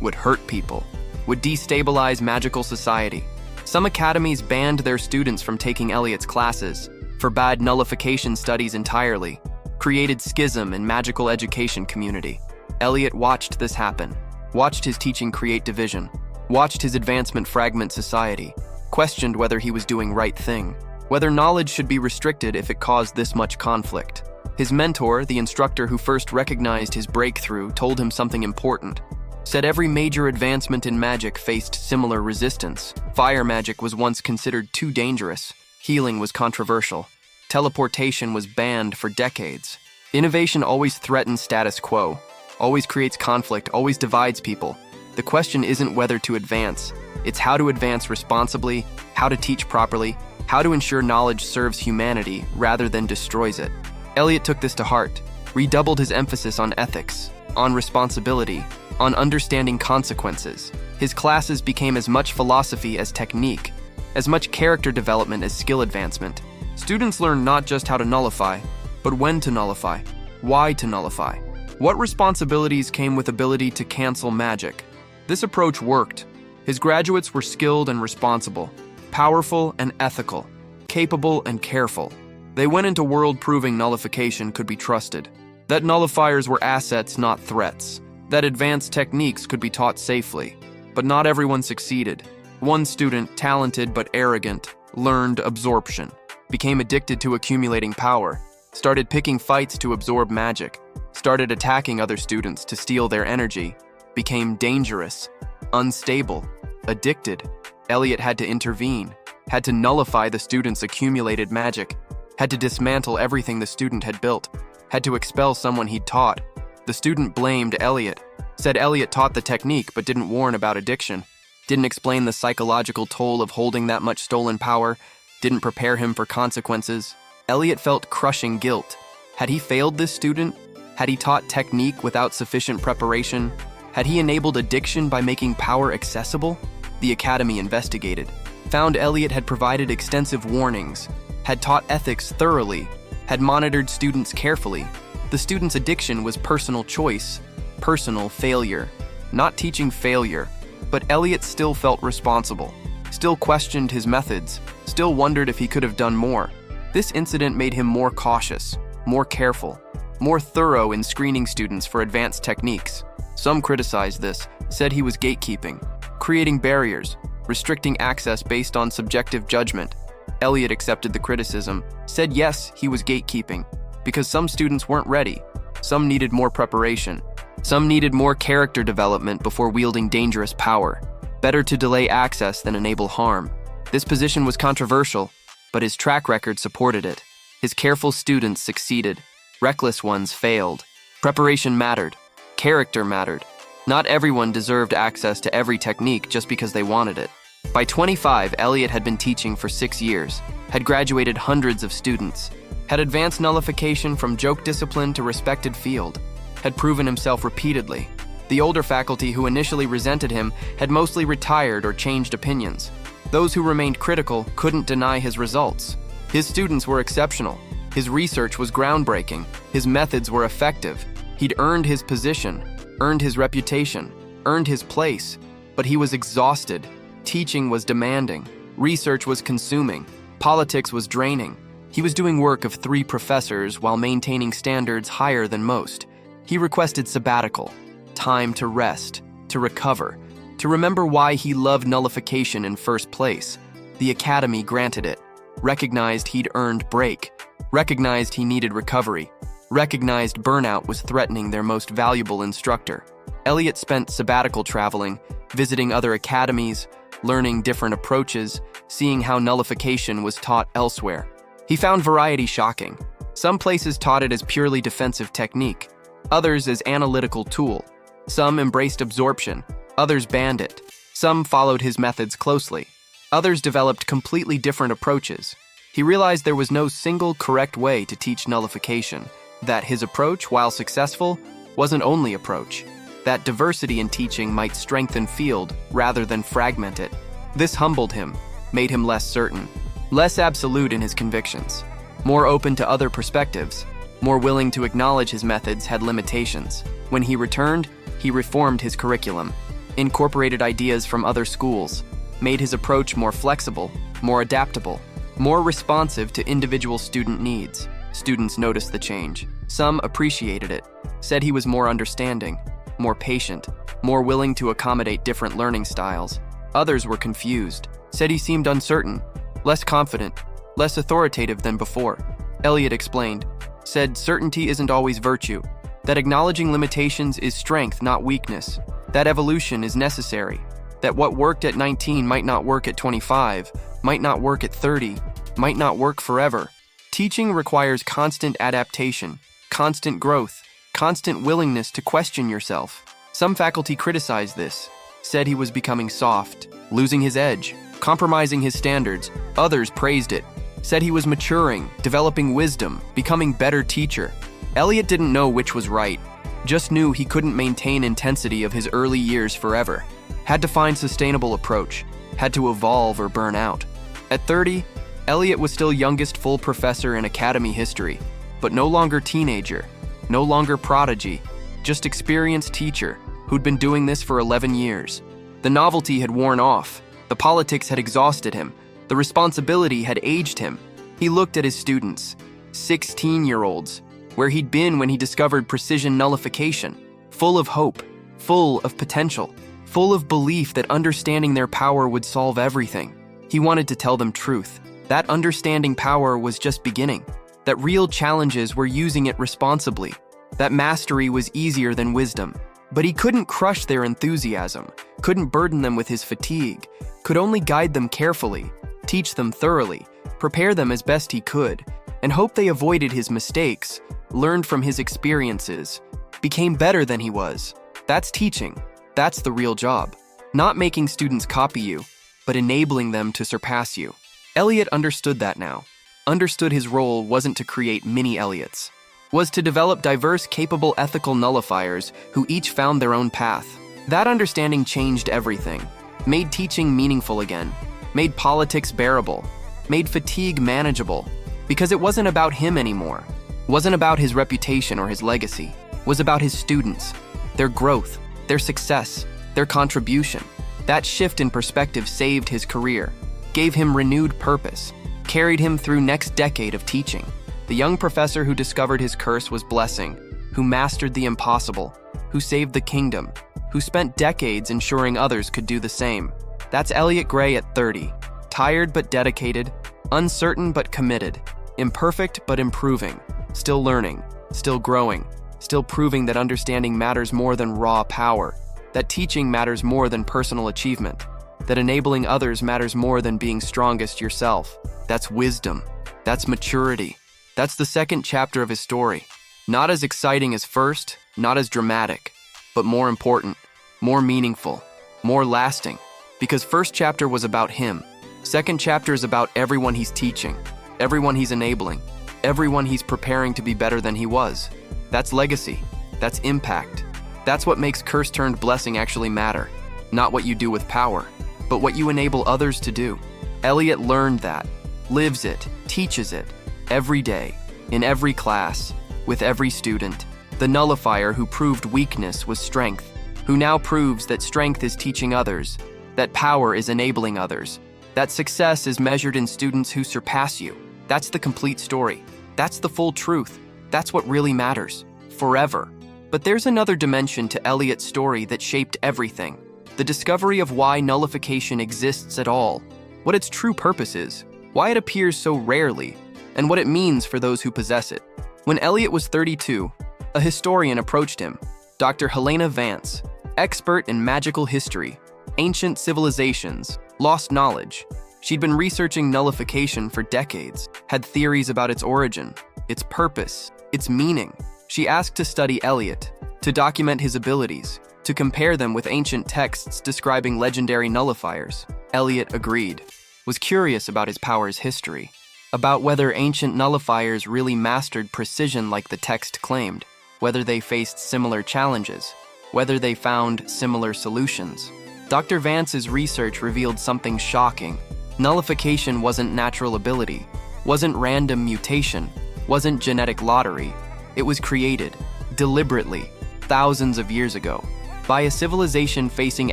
would hurt people, would destabilize magical society. Some academies banned their students from taking Elliot's classes, forbade nullification studies entirely, created schism in magical education community. Elliot watched this happen, watched his teaching create division, watched his advancement fragment society, questioned whether he was doing right thing, whether knowledge should be restricted if it caused this much conflict. His mentor, the instructor who first recognized his breakthrough, told him something important. Said every major advancement in magic faced similar resistance. Fire magic was once considered too dangerous. Healing was controversial. Teleportation was banned for decades. Innovation always threatens status quo, always creates conflict, always divides people. The question isn't whether to advance, it's how to advance responsibly, how to teach properly, how to ensure knowledge serves humanity rather than destroys it. Elliot took this to heart, redoubled his emphasis on ethics, on responsibility, on understanding consequences. His classes became as much philosophy as technique, as much character development as skill advancement. Students learned not just how to nullify, but when to nullify, why to nullify. What responsibilities came with ability to cancel magic? This approach worked. His graduates were skilled and responsible, powerful and ethical, capable and careful. They went into world proving nullification could be trusted, that nullifiers were assets, not threats, that advanced techniques could be taught safely. But not everyone succeeded. One student, talented but arrogant, learned absorption, became addicted to accumulating power, started picking fights to absorb magic, started attacking other students to steal their energy, became dangerous, unstable, addicted. Elliot had to intervene, had to nullify the student's accumulated magic, had to dismantle everything the student had built, had to expel someone he'd taught. The student blamed Elliot, said Elliot taught the technique but didn't warn about addiction, didn't explain the psychological toll of holding that much stolen power, didn't prepare him for consequences. Elliot felt crushing guilt. Had he failed this student? Had he taught technique without sufficient preparation? Had he enabled addiction by making power accessible? The academy investigated, found Elliot had provided extensive warnings, had taught ethics thoroughly, had monitored students carefully. The student's addiction was personal choice, personal failure, not teaching failure. But Elliot still felt responsible, still questioned his methods, still wondered if he could have done more. This incident made him more cautious, more careful, more thorough in screening students for advanced techniques. Some criticized this, said he was gatekeeping, creating barriers, restricting access based on subjective judgment. Elliot accepted the criticism, said yes, he was gatekeeping, because some students weren't ready, some needed more preparation, some needed more character development before wielding dangerous power. Better to delay access than enable harm. This position was controversial, but his track record supported it. His careful students succeeded. Reckless ones failed. Preparation mattered. Character mattered. Not everyone deserved access to every technique just because they wanted it. By 25, Elliot had been teaching for 6 years, had graduated hundreds of students, had advanced nullification from joke discipline to respected field, had proven himself repeatedly. The older faculty who initially resented him had mostly retired or changed opinions. Those who remained critical couldn't deny his results. His students were exceptional. His research was groundbreaking. His methods were effective. He'd earned his position, earned his reputation, earned his place, but he was exhausted. Teaching was demanding. Research was consuming. Politics was draining. He was doing work of 3 professors while maintaining standards higher than most. He requested sabbatical, time to rest, to recover, to remember why he loved nullification in first place. The academy granted it, recognized he'd earned break, recognized he needed recovery, recognized burnout was threatening their most valuable instructor. Elliot spent sabbatical traveling, visiting other academies, learning different approaches, seeing how nullification was taught elsewhere. He found variety shocking. Some places taught it as purely defensive technique, others as analytical tool. Some embraced absorption, others banned it. Some followed his methods closely. Others developed completely different approaches. He realized there was no single correct way to teach nullification, that his approach, while successful, wasn't only approach, that diversity in teaching might strengthen field rather than fragment it. This humbled him, made him less certain, less absolute in his convictions, more open to other perspectives, more willing to acknowledge his methods had limitations. When he returned, he reformed his curriculum, incorporated ideas from other schools, made his approach more flexible, more adaptable, more responsive to individual student needs. Students noticed the change. Some appreciated it, said he was more understanding, more patient, more willing to accommodate different learning styles. Others were confused, said he seemed uncertain, less confident, less authoritative than before. Elliot explained, said certainty isn't always virtue, that acknowledging limitations is strength, not weakness, that evolution is necessary, that what worked at 19 might not work at 25, might not work at 30, might not work forever. Teaching requires constant adaptation, constant growth, constant willingness to question yourself. Some faculty criticized this, said he was becoming soft, losing his edge, compromising his standards. Others praised it, said he was maturing, developing wisdom, becoming better teacher. Elliot didn't know which was right, just knew he couldn't maintain intensity of his early years forever. Had to find sustainable approach, had to evolve or burn out. At 30, Elliot was still youngest full professor in academy history, but no longer teenager, no longer prodigy, just experienced teacher who'd been doing this for 11 years. The novelty had worn off, the politics had exhausted him, the responsibility had aged him. He looked at his students, 16-year-olds, where he'd been when he discovered precision nullification, full of hope, full of potential, full of belief that understanding their power would solve everything. He wanted to tell them truth. That understanding power was just beginning, that real challenges were using it responsibly, that mastery was easier than wisdom. But he couldn't crush their enthusiasm, couldn't burden them with his fatigue, could only guide them carefully, teach them thoroughly, prepare them as best he could, and hope they avoided his mistakes, learned from his experiences, became better than he was. That's teaching. That's the real job. Not making students copy you, but enabling them to surpass you. Elliot understood that now. Understood his role wasn't to create mini Elliots, was to develop diverse, capable, ethical nullifiers who each found their own path. That understanding changed everything, made teaching meaningful again, made politics bearable, made fatigue manageable, because it wasn't about him anymore, wasn't about his reputation or his legacy, was about his students, their growth, their success, their contribution. That shift in perspective saved his career, gave him renewed purpose, carried him through next decade of teaching. The young professor who discovered his curse was blessing, who mastered the impossible, who saved the kingdom, who spent decades ensuring others could do the same. That's Elliot Gray at 30, tired but dedicated, uncertain but committed, imperfect but improving, still learning, still growing, still proving that understanding matters more than raw power, that teaching matters more than personal achievement, that enabling others matters more than being strongest yourself. That's wisdom. That's maturity. That's the second chapter of his story. Not as exciting as first, not as dramatic, but more important, more meaningful, more lasting. Because first chapter was about him. Second chapter is about everyone he's teaching, everyone he's enabling, everyone he's preparing to be better than he was. That's legacy. That's impact. That's what makes curse-turned-blessing actually matter. Not what you do with power, but what you enable others to do. Elliot learned that, lives it, teaches it, every day, in every class, with every student. The nullifier who proved weakness was strength, who now proves that strength is teaching others, that power is enabling others, that success is measured in students who surpass you. That's the complete story. That's the full truth. That's what really matters. Forever. But there's another dimension to Elliot's story that shaped everything. The discovery of why nullification exists at all, what its true purpose is, why it appears so rarely, and what it means for those who possess it. When Elliot was 32, a historian approached him, Dr. Helena Vance, expert in magical history, ancient civilizations, lost knowledge. She'd been researching nullification for decades, had theories about its origin, its purpose, its meaning. She asked to study Elliot, to document his abilities, to compare them with ancient texts describing legendary nullifiers. Elliot agreed, was curious about his power's history, about whether ancient nullifiers really mastered precision like the text claimed, whether they faced similar challenges, whether they found similar solutions. Dr. Vance's research revealed something shocking. Nullification wasn't natural ability, wasn't random mutation, wasn't genetic lottery. It was created, deliberately, thousands of years ago, by a civilization facing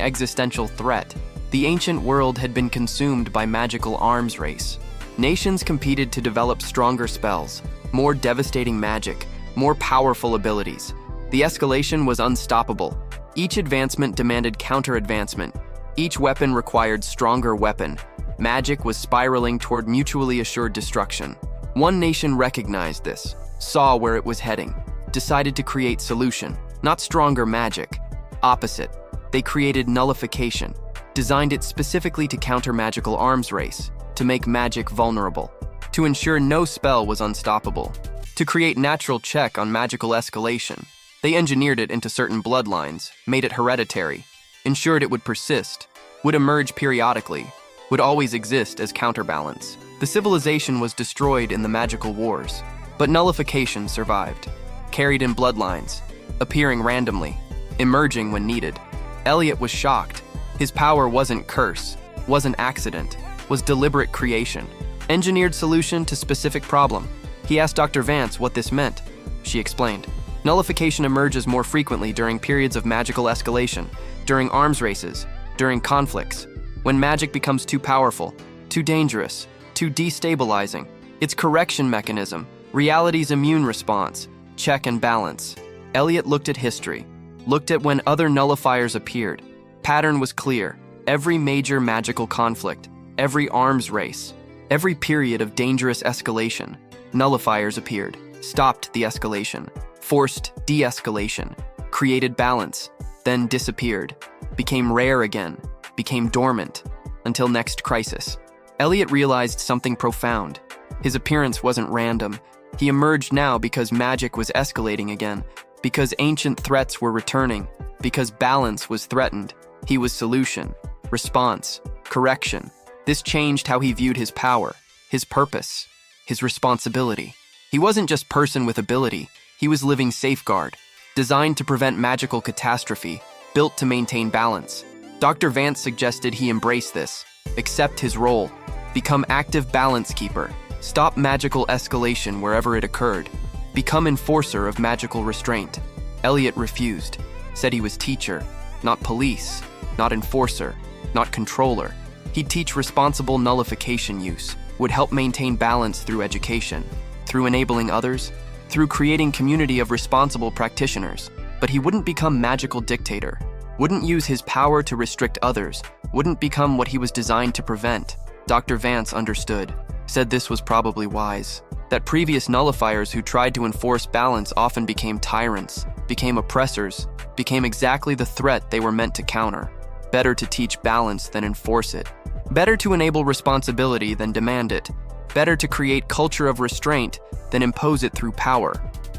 existential threat. The ancient world had been consumed by magical arms race. Nations competed to develop stronger spells, more devastating magic, more powerful abilities. The escalation was unstoppable. Each advancement demanded counter-advancement. Each weapon required stronger weapon. Magic was spiraling toward mutually assured destruction. One nation recognized this, saw where it was heading, decided to create solution, not stronger magic. Opposite, they created nullification, designed it specifically to counter magical arms race, to make magic vulnerable, to ensure no spell was unstoppable, to create natural check on magical escalation. They engineered it into certain bloodlines, made it hereditary, ensured it would persist, would emerge periodically, would always exist as counterbalance. The civilization was destroyed in the magical wars, but nullification survived, carried in bloodlines, appearing randomly, emerging when needed. Elliot was shocked. His power wasn't curse, wasn't accident, was deliberate creation, engineered solution to specific problem. He asked Dr. Vance what this meant. She explained. Nullification emerges more frequently during periods of magical escalation, during arms races, during conflicts, when magic becomes too powerful, too dangerous, too destabilizing. Its correction mechanism, reality's immune response, check and balance. Elliot looked at history, looked at when other nullifiers appeared. Pattern was clear. Every major magical conflict, every arms race, every period of dangerous escalation, nullifiers appeared, stopped the escalation, forced de-escalation, created balance, then disappeared, became rare again, became dormant, until next crisis. Elliot realized something profound. His appearance wasn't random. He emerged now because magic was escalating again, because ancient threats were returning, because balance was threatened. He was solution, response, correction. This changed how he viewed his power, his purpose, his responsibility. He wasn't just person with ability, he was living safeguard, designed to prevent magical catastrophe, built to maintain balance. Dr. Vance suggested he embrace this, accept his role, become active balance keeper, stop magical escalation wherever it occurred, become enforcer of magical restraint. Elliot refused, said he was teacher, not police, not enforcer, not controller. He'd teach responsible nullification use, would help maintain balance through education, through enabling others, through creating community of responsible practitioners. But he wouldn't become magical dictator, wouldn't use his power to restrict others, wouldn't become what he was designed to prevent. Dr. Vance understood, said this was probably wise, that previous nullifiers who tried to enforce balance often became tyrants, became oppressors, became exactly the threat they were meant to counter. Better to teach balance than enforce it. Better to enable responsibility than demand it. Better to create culture of restraint than impose it through power.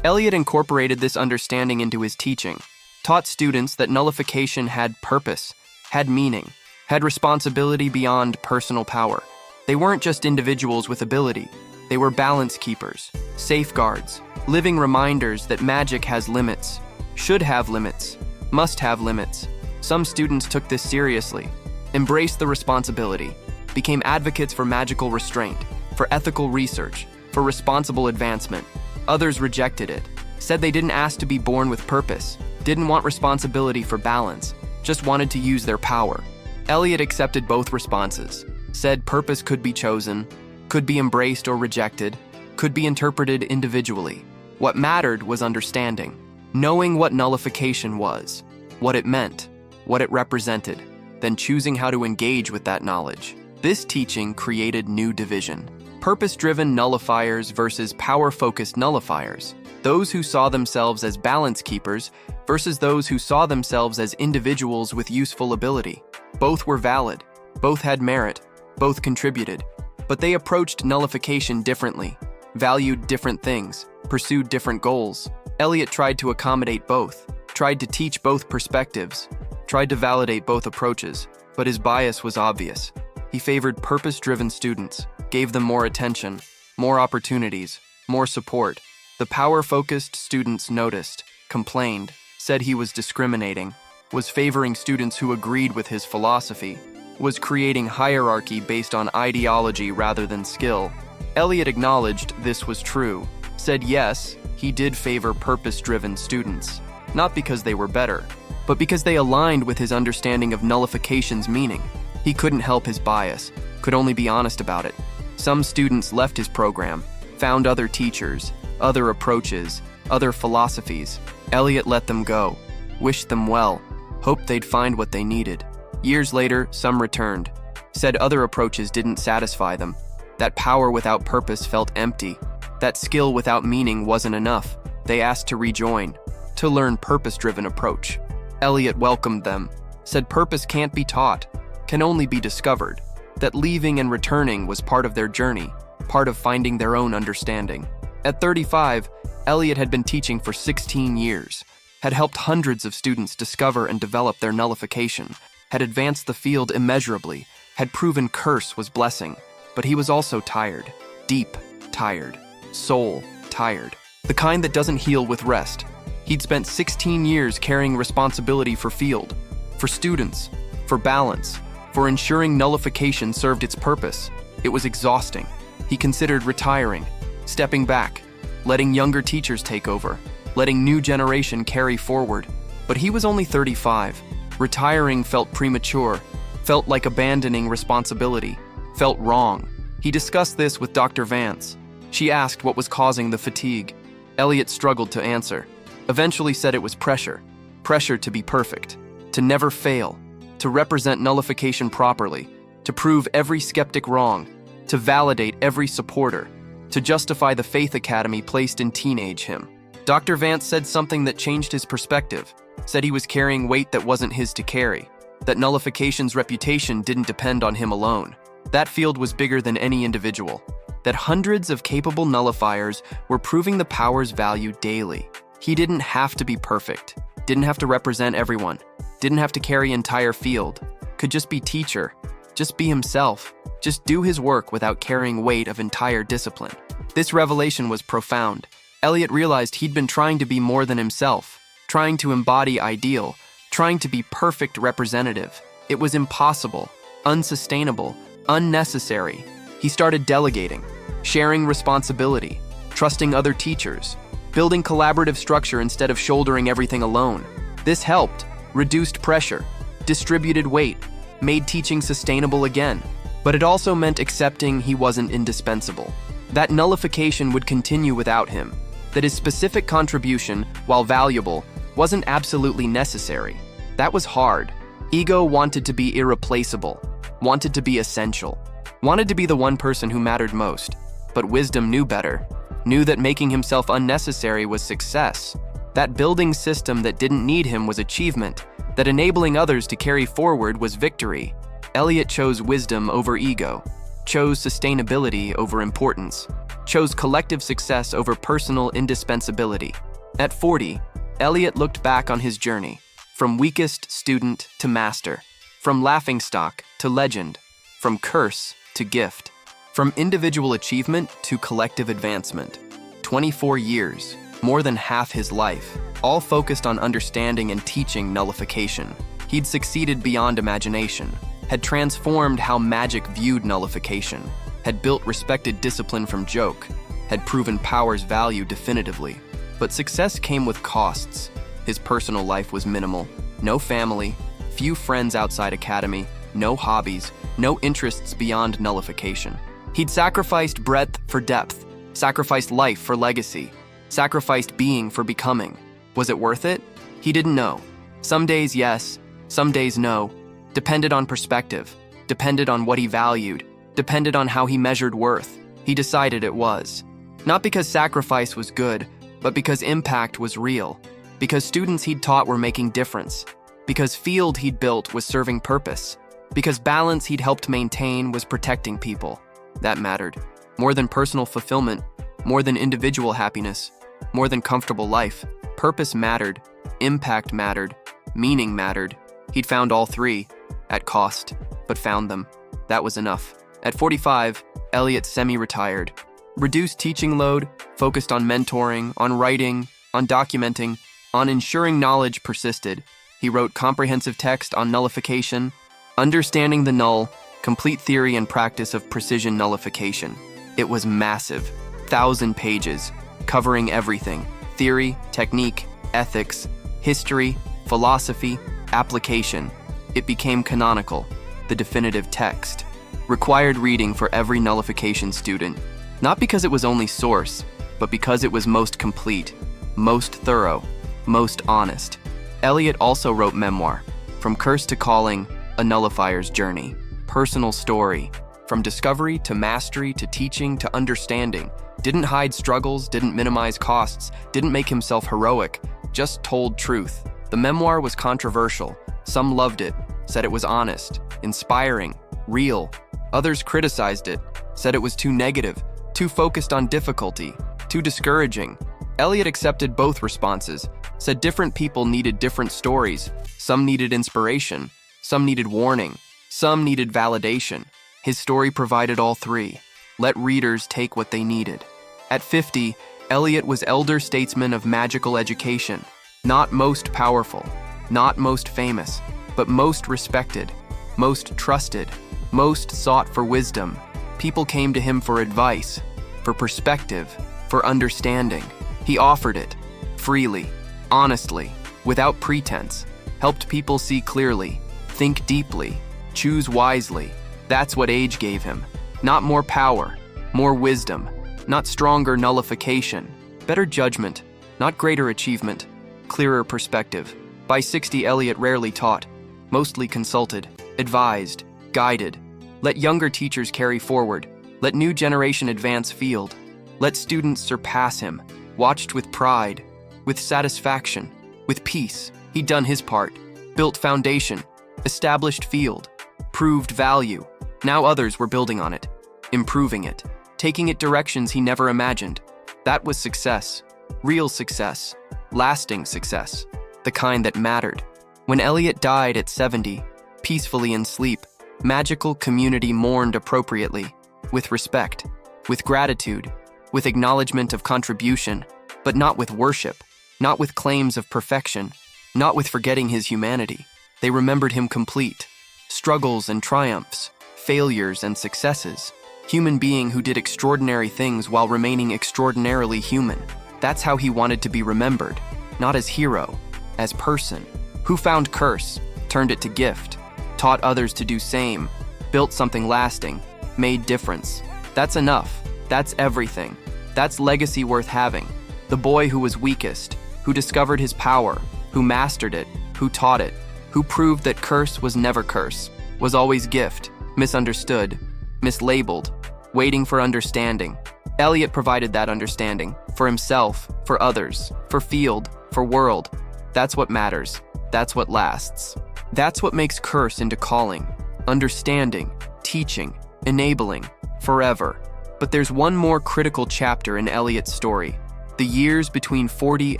Elliot incorporated this understanding into his teaching, taught students that nullification had purpose, had meaning, had responsibility beyond personal power. They weren't just individuals with ability, they were balance keepers, safeguards, living reminders that magic has limits, should have limits, must have limits. Some students took this seriously, embraced the responsibility, became advocates for magical restraint, for ethical research, for responsible advancement. Others rejected it, said they didn't ask to be born with purpose, didn't want responsibility for balance, just wanted to use their power. Elliot accepted both responses, said purpose could be chosen, could be embraced or rejected, could be interpreted individually. What mattered was understanding, knowing what nullification was, what it meant, what it represented, then choosing how to engage with that knowledge. This teaching created new division. Purpose-driven nullifiers versus power-focused nullifiers. Those who saw themselves as balance keepers versus those who saw themselves as individuals with useful ability. Both were valid, both had merit, both contributed, but they approached nullification differently, valued different things, pursued different goals. Elliot tried to accommodate both, tried to teach both perspectives, tried to validate both approaches, but his bias was obvious. He favored purpose-driven students, gave them more attention, more opportunities, more support. The power-focused students noticed, complained, said he was discriminating, was favoring students who agreed with his philosophy, was creating hierarchy based on ideology rather than skill. Elliot acknowledged this was true, said yes, he did favor purpose-driven students, not because they were better, but because they aligned with his understanding of nullification's meaning. He couldn't help his bias, could only be honest about it. Some students left his program, found other teachers, other approaches, other philosophies. Elliot let them go, wished them well, hoped they'd find what they needed. Years later, some returned, said other approaches didn't satisfy them, that power without purpose felt empty, that skill without meaning wasn't enough. They asked to rejoin, to learn purpose-driven approach. Elliot welcomed them, said purpose can't be taught, can only be discovered, that leaving and returning was part of their journey, part of finding their own understanding. At 35, Elliot had been teaching for 16 years, had helped hundreds of students discover and develop their nullification, had advanced the field immeasurably, had proven curse was blessing, but he was also tired, deep tired, soul tired, the kind that doesn't heal with rest. He'd spent 16 years carrying responsibility for field, for students, for balance, for ensuring nullification served its purpose. It was exhausting. He considered retiring, stepping back, letting younger teachers take over, letting new generation carry forward. But he was only 35. Retiring felt premature, felt like abandoning responsibility, felt wrong. He discussed this with Dr. Vance. She asked what was causing the fatigue. Elliot struggled to answer, eventually said it was pressure. Pressure to be perfect, to never fail, to represent nullification properly, to prove every skeptic wrong, to validate every supporter, to justify the faith academy placed in teenage him. Dr. Vance said something that changed his perspective, said he was carrying weight that wasn't his to carry, that nullification's reputation didn't depend on him alone. That field was bigger than any individual, that hundreds of capable nullifiers were proving the power's value daily. He didn't have to be perfect, didn't have to represent everyone, didn't have to carry entire field, could just be teacher, just be himself, just do his work without carrying weight of entire discipline. This revelation was profound. Elliot realized he'd been trying to be more than himself, trying to embody ideal, trying to be perfect representative. It was impossible, unsustainable, unnecessary. He started delegating, sharing responsibility, trusting other teachers, building collaborative structure instead of shouldering everything alone. This helped, reduced pressure, distributed weight, made teaching sustainable again. But it also meant accepting he wasn't indispensable, that nullification would continue without him, that his specific contribution, while valuable, wasn't absolutely necessary. That was hard. Ego wanted to be irreplaceable, wanted to be essential, wanted to be the one person who mattered most. But wisdom knew better, knew that making himself unnecessary was success, that building system that didn't need him was achievement, that enabling others to carry forward was victory. Elliot chose wisdom over ego, chose sustainability over importance, chose collective success over personal indispensability. At 40, Elliot looked back on his journey, from weakest student to master, from laughingstock to legend, from curse to gift, from individual achievement to collective advancement. 24 years, more than half his life, all focused on understanding and teaching nullification. He'd succeeded beyond imagination, had transformed how magic viewed nullification, had built respected discipline from joke, had proven power's value definitively. But success came with costs. His personal life was minimal. No family, few friends outside academy, no hobbies, no interests beyond nullification. He'd sacrificed breadth for depth, sacrificed life for legacy, sacrificed being for becoming. Was it worth it? He didn't know. Some days yes, some days no. Depended on perspective, depended on what he valued, depended on how he measured worth. He decided it was. Not because sacrifice was good, but because impact was real. Because students he'd taught were making difference. Because field he'd built was serving purpose. Because balance he'd helped maintain was protecting people. That mattered. More than personal fulfillment, more than individual happiness, more than comfortable life. Purpose mattered, impact mattered, meaning mattered. He'd found all three, at cost, but found them. That was enough. At 45, Elliot semi-retired. Reduced teaching load, focused on mentoring, on writing, on documenting, on ensuring knowledge persisted. He wrote comprehensive text on nullification, Understanding the Null, Complete Theory and Practice of Precision Nullification. It was massive, 1,000 pages, covering everything: theory, technique, ethics, history, philosophy, application. It became canonical, the definitive text. Required reading for every nullification student. Not because it was only source, but because it was most complete, most thorough, most honest. Elliot also wrote memoir, From Curse to Calling, A Nullifier's Journey. Personal story, from discovery to mastery to teaching to understanding. Didn't hide struggles, didn't minimize costs, didn't make himself heroic, just told truth. The memoir was controversial. Some loved it, said it was honest, inspiring, real. Others criticized it, said it was too negative, too focused on difficulty, too discouraging. Elliot accepted both responses, said different people needed different stories. Some needed inspiration, some needed warning, some needed validation. His story provided all three. Let readers take what they needed. At 50, Elliot was elder statesman of magical education. Not most powerful, not most famous, but most respected, most trusted, most sought for wisdom. People came to him for advice, for perspective, for understanding. He offered it, freely, honestly, without pretense, helped people see clearly, think deeply, choose wisely. That's what age gave him. Not more power, more wisdom, not stronger nullification, better judgment, not greater achievement, clearer perspective. By 60, Elliot rarely taught, mostly consulted, advised, guided. Let younger teachers carry forward. Let new generation advance field. Let students surpass him, watched with pride, with satisfaction, with peace. He'd done his part, built foundation, established field, proved value. Now others were building on it, improving it, taking it directions he never imagined. That was success, real success, lasting success, the kind that mattered. When Elliot died at 70, peacefully in sleep, magical community mourned appropriately, with respect, with gratitude, with acknowledgement of contribution, but not with worship, not with claims of perfection, not with forgetting his humanity. They remembered him complete, struggles and triumphs, failures and successes, human being who did extraordinary things while remaining extraordinarily human. That's how he wanted to be remembered, not as hero, as person, who found curse, turned it to gift, taught others to do same, built something lasting, made difference. That's enough. That's everything. That's legacy worth having. The boy who was weakest, who discovered his power, who mastered it, who taught it, who proved that curse was never curse, was always gift, misunderstood, mislabeled, waiting for understanding. Elliot provided that understanding, for himself, for others, for field, for world. That's what matters. That's what lasts. That's what makes curse into calling, understanding, teaching, enabling, forever. But there's one more critical chapter in Elliot's story, the years between 40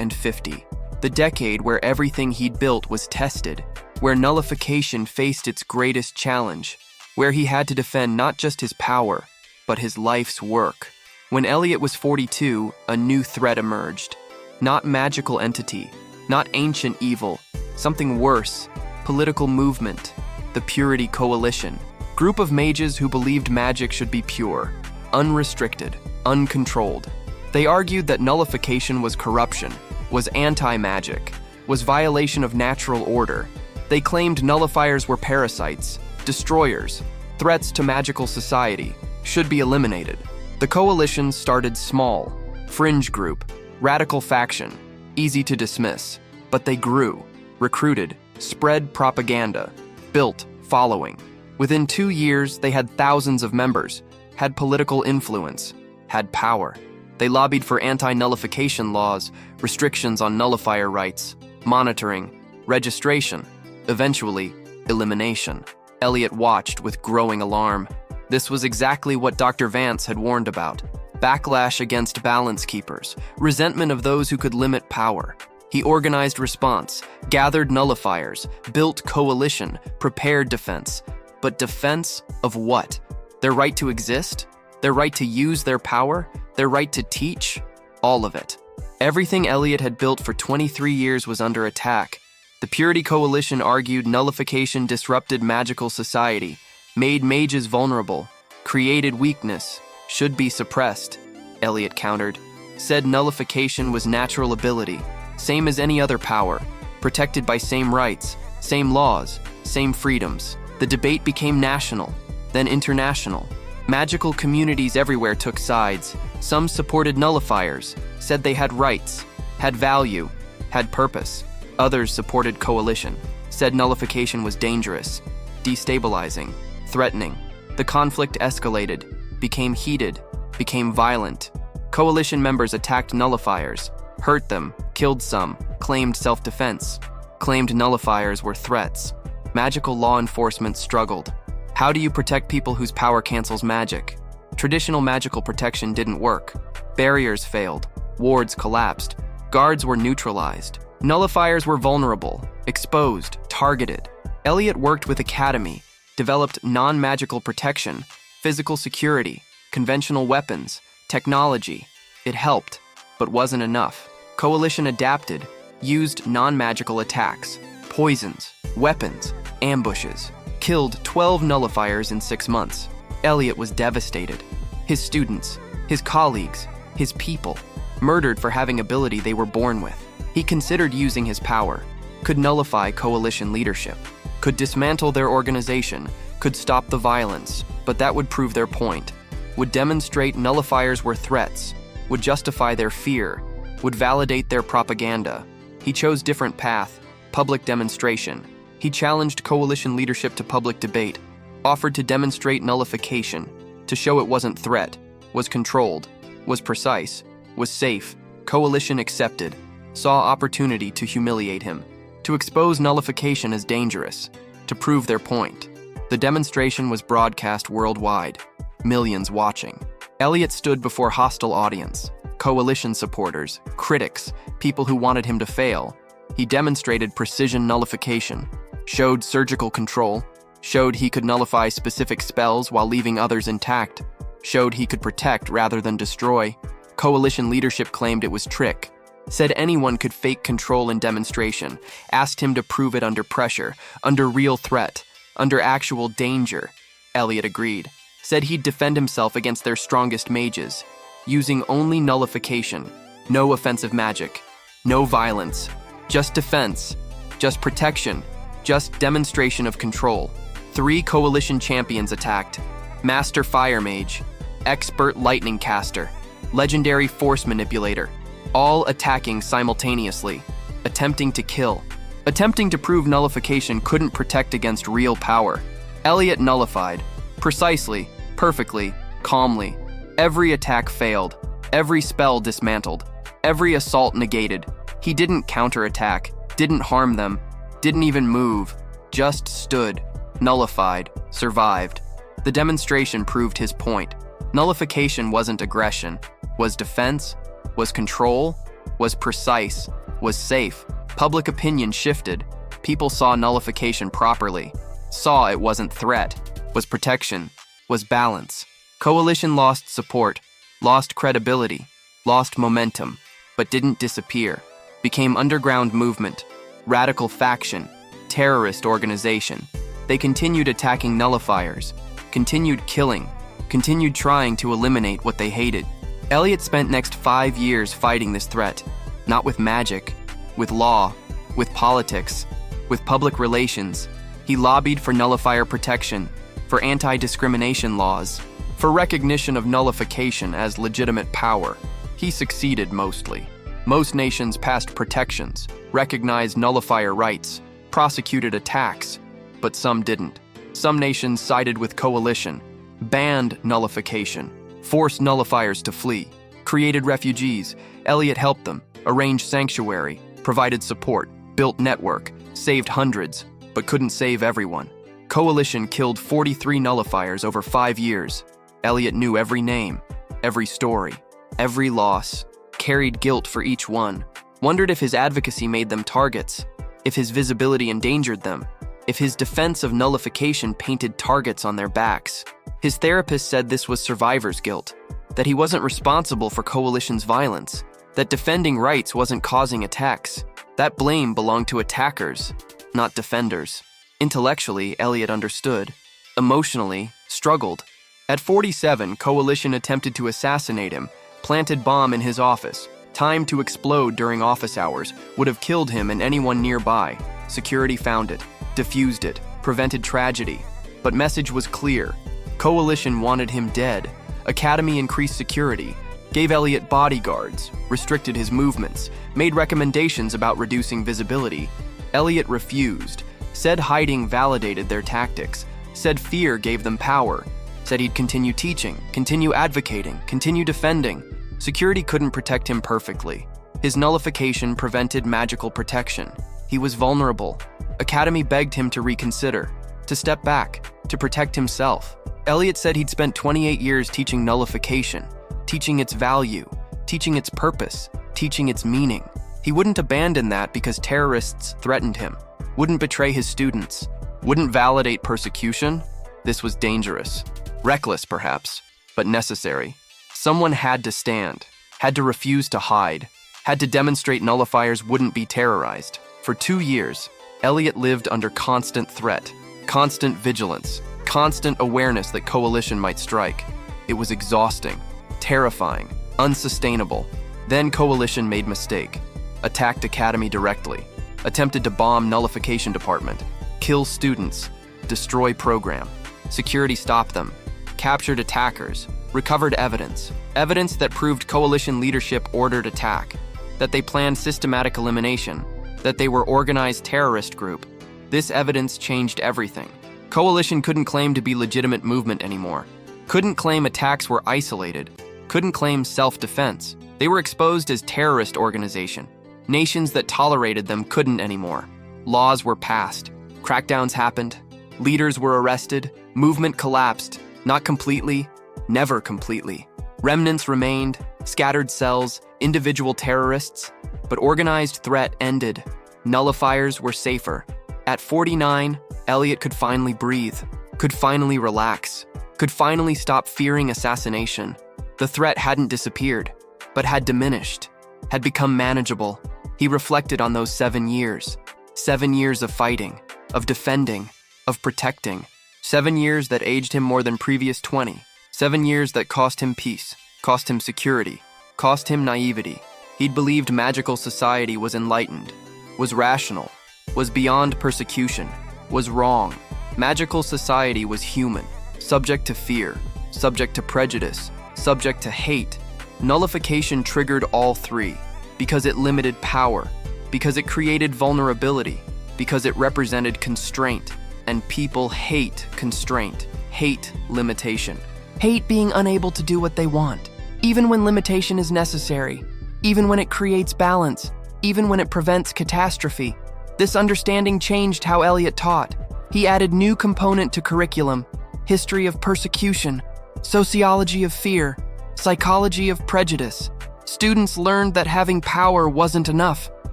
and 50, the decade where everything he'd built was tested, where nullification faced its greatest challenge, where he had to defend not just his power, but his life's work. When Elliot was 42, a new threat emerged. Not magical entity, not ancient evil, something worse, political movement, the Purity Coalition. Group of mages who believed magic should be pure, unrestricted, uncontrolled. They argued that nullification was corruption, was anti-magic, was violation of natural order. They claimed nullifiers were parasites, destroyers, threats to magical society, should be eliminated. The coalition started small, fringe group, radical faction, easy to dismiss, but they grew, recruited, spread propaganda, built following. Within 2 years, they had thousands of members, had political influence, had power. They lobbied for anti-nullification laws, restrictions on nullifier rights, monitoring, registration, eventually, elimination. Elliot watched with growing alarm. This was exactly what Dr. Vance had warned about. Backlash against balance keepers, resentment of those who could limit power. He organized response, gathered nullifiers, built coalition, prepared defense. But defense of what? Their right to exist? Their right to use their power? Their right to teach? All of it. Everything Elliot had built for 23 years was under attack. The Purity Coalition argued nullification disrupted magical society, made mages vulnerable, created weakness, should be suppressed, Elliot countered. Said nullification was natural ability, same as any other power, protected by same rights, same laws, same freedoms. The debate became national, then international. Magical communities everywhere took sides. Some supported nullifiers, said they had rights, had value, had purpose. Others supported coalition, said nullification was dangerous, destabilizing, threatening. The conflict escalated, became heated, became violent. Coalition members attacked nullifiers, hurt them, killed some, claimed self-defense, claimed nullifiers were threats. Magical law enforcement struggled. How do you protect people whose power cancels magic? Traditional magical protection didn't work. Barriers failed. Wards collapsed. Guards were neutralized. Nullifiers were vulnerable, exposed, targeted. Elliot worked with Academy, developed non-magical protection, physical security, conventional weapons, technology. It helped, but wasn't enough. Coalition adapted, used non-magical attacks, poisons, weapons, ambushes, killed 12 nullifiers in 6 months. Elliot was devastated. His students, his colleagues, his people, murdered for having ability they were born with. He considered using his power, could nullify coalition leadership, could dismantle their organization, could stop the violence, but that would prove their point, would demonstrate nullifiers were threats, would justify their fear, would validate their propaganda. He chose different path, public demonstration. He challenged coalition leadership to public debate, offered to demonstrate nullification, to show it wasn't threat, was controlled, was precise, was safe. Coalition accepted, saw opportunity to humiliate him, to expose nullification as dangerous, to prove their point. The demonstration was broadcast worldwide, millions watching. Elliot stood before hostile audience, coalition supporters, critics, people who wanted him to fail. He demonstrated precision nullification, showed surgical control, showed he could nullify specific spells while leaving others intact, showed he could protect rather than destroy. Coalition leadership claimed it was trick, said anyone could fake control in demonstration, asked him to prove it under pressure, under real threat, under actual danger. Elliot agreed, said he'd defend himself against their strongest mages, using only nullification, no offensive magic, no violence, just defense, just protection, just demonstration of control. 3 coalition champions attacked: Master Fire Mage, Expert Lightning Caster, Legendary Force Manipulator, all attacking simultaneously, attempting to kill, attempting to prove nullification couldn't protect against real power. Elliot nullified, precisely, perfectly, calmly. Every attack failed, every spell dismantled, every assault negated. He didn't counterattack, didn't harm them, didn't even move, just stood, nullified, survived. The demonstration proved his point. Nullification wasn't aggression, was defense, was control, was precise, was safe. Public opinion shifted. People saw nullification properly, saw it wasn't threat, was protection, was balance. Coalition lost support, lost credibility, lost momentum. but didn't disappear. Became underground movement, radical faction, terrorist organization. They continued attacking nullifiers, continued killing, continued trying to eliminate what they hated. Elliot spent next 5 years fighting this threat, not with magic, with law, with politics, with public relations. He lobbied for nullifier protection, for anti-discrimination laws, for recognition of nullification as legitimate power. He succeeded mostly. Most nations passed protections, recognized nullifier rights, prosecuted attacks, but some didn't. Some nations sided with coalition, banned nullification, forced nullifiers to flee, created refugees. Elliot helped them, arranged sanctuary, provided support, built network, saved hundreds, but couldn't save everyone. Coalition killed 43 nullifiers over 5 years. Elliot knew every name, every story, every loss, carried guilt for each one, wondered if his advocacy made them targets, if his visibility endangered them, if his defense of nullification painted targets on their backs. His therapist said this was survivor's guilt, that he wasn't responsible for coalition's violence, that defending rights wasn't causing attacks. That blame belonged to attackers, not defenders. Intellectually, Elliot understood. Emotionally, struggled. At 47, coalition attempted to assassinate him, planted bomb in his office, timed to explode during office hours, would have killed him and anyone nearby. Security found it, diffused it, prevented tragedy. But message was clear. Coalition wanted him dead. Academy increased security, gave Elliot bodyguards, restricted his movements, made recommendations about reducing visibility. Elliot refused, said hiding validated their tactics, said fear gave them power, said he'd continue teaching, continue advocating, continue defending. Security couldn't protect him perfectly. His nullification prevented magical protection. He was vulnerable. Academy begged him to reconsider, to step back, to protect himself. Elliot said he'd spent 28 years teaching nullification, teaching its value, teaching its purpose, teaching its meaning. He wouldn't abandon that because terrorists threatened him, wouldn't betray his students, wouldn't validate persecution. This was dangerous. Reckless, perhaps, but necessary. Someone had to stand, had to refuse to hide, had to demonstrate nullifiers wouldn't be terrorized. For 2 years, Elliot lived under constant threat, constant vigilance, constant awareness that coalition might strike. It was exhausting, terrifying, unsustainable. Then coalition made mistake, attacked Academy directly, attempted to bomb nullification department, kill students, destroy program. Security stopped them, captured attackers, recovered evidence that proved coalition leadership ordered attack, that they planned systematic elimination, that they were organized terrorist group. This evidence changed everything. Coalition couldn't claim to be legitimate movement anymore, couldn't claim attacks were isolated, couldn't claim self-defense. They were exposed as terrorist organization. Nations that tolerated them couldn't anymore. Laws were passed, crackdowns happened, leaders were arrested, movement collapsed, not completely, never completely. Remnants remained, scattered cells, individual terrorists, but organized threat ended. Nullifiers were safer. At 49, Elliot could finally breathe, could finally relax, could finally stop fearing assassination. The threat hadn't disappeared, but had diminished, had become manageable. He reflected on those 7 years. 7 years of fighting, of defending, of protecting. 7 years that aged him more than previous 20. 7 years that cost him peace, cost him security, cost him naivety. He'd believed magical society was enlightened, was rational, was beyond persecution, was wrong. Magical society was human, subject to fear, subject to prejudice, subject to hate. Nullification triggered all three, because it limited power, because it created vulnerability, because it represented constraint. And people hate constraint, hate limitation. Hate being unable to do what they want, even when limitation is necessary, even when it creates balance, even when it prevents catastrophe. This understanding changed how Elliot taught. He added new component to curriculum: history of persecution, sociology of fear, psychology of prejudice. Students learned that having power wasn't enough,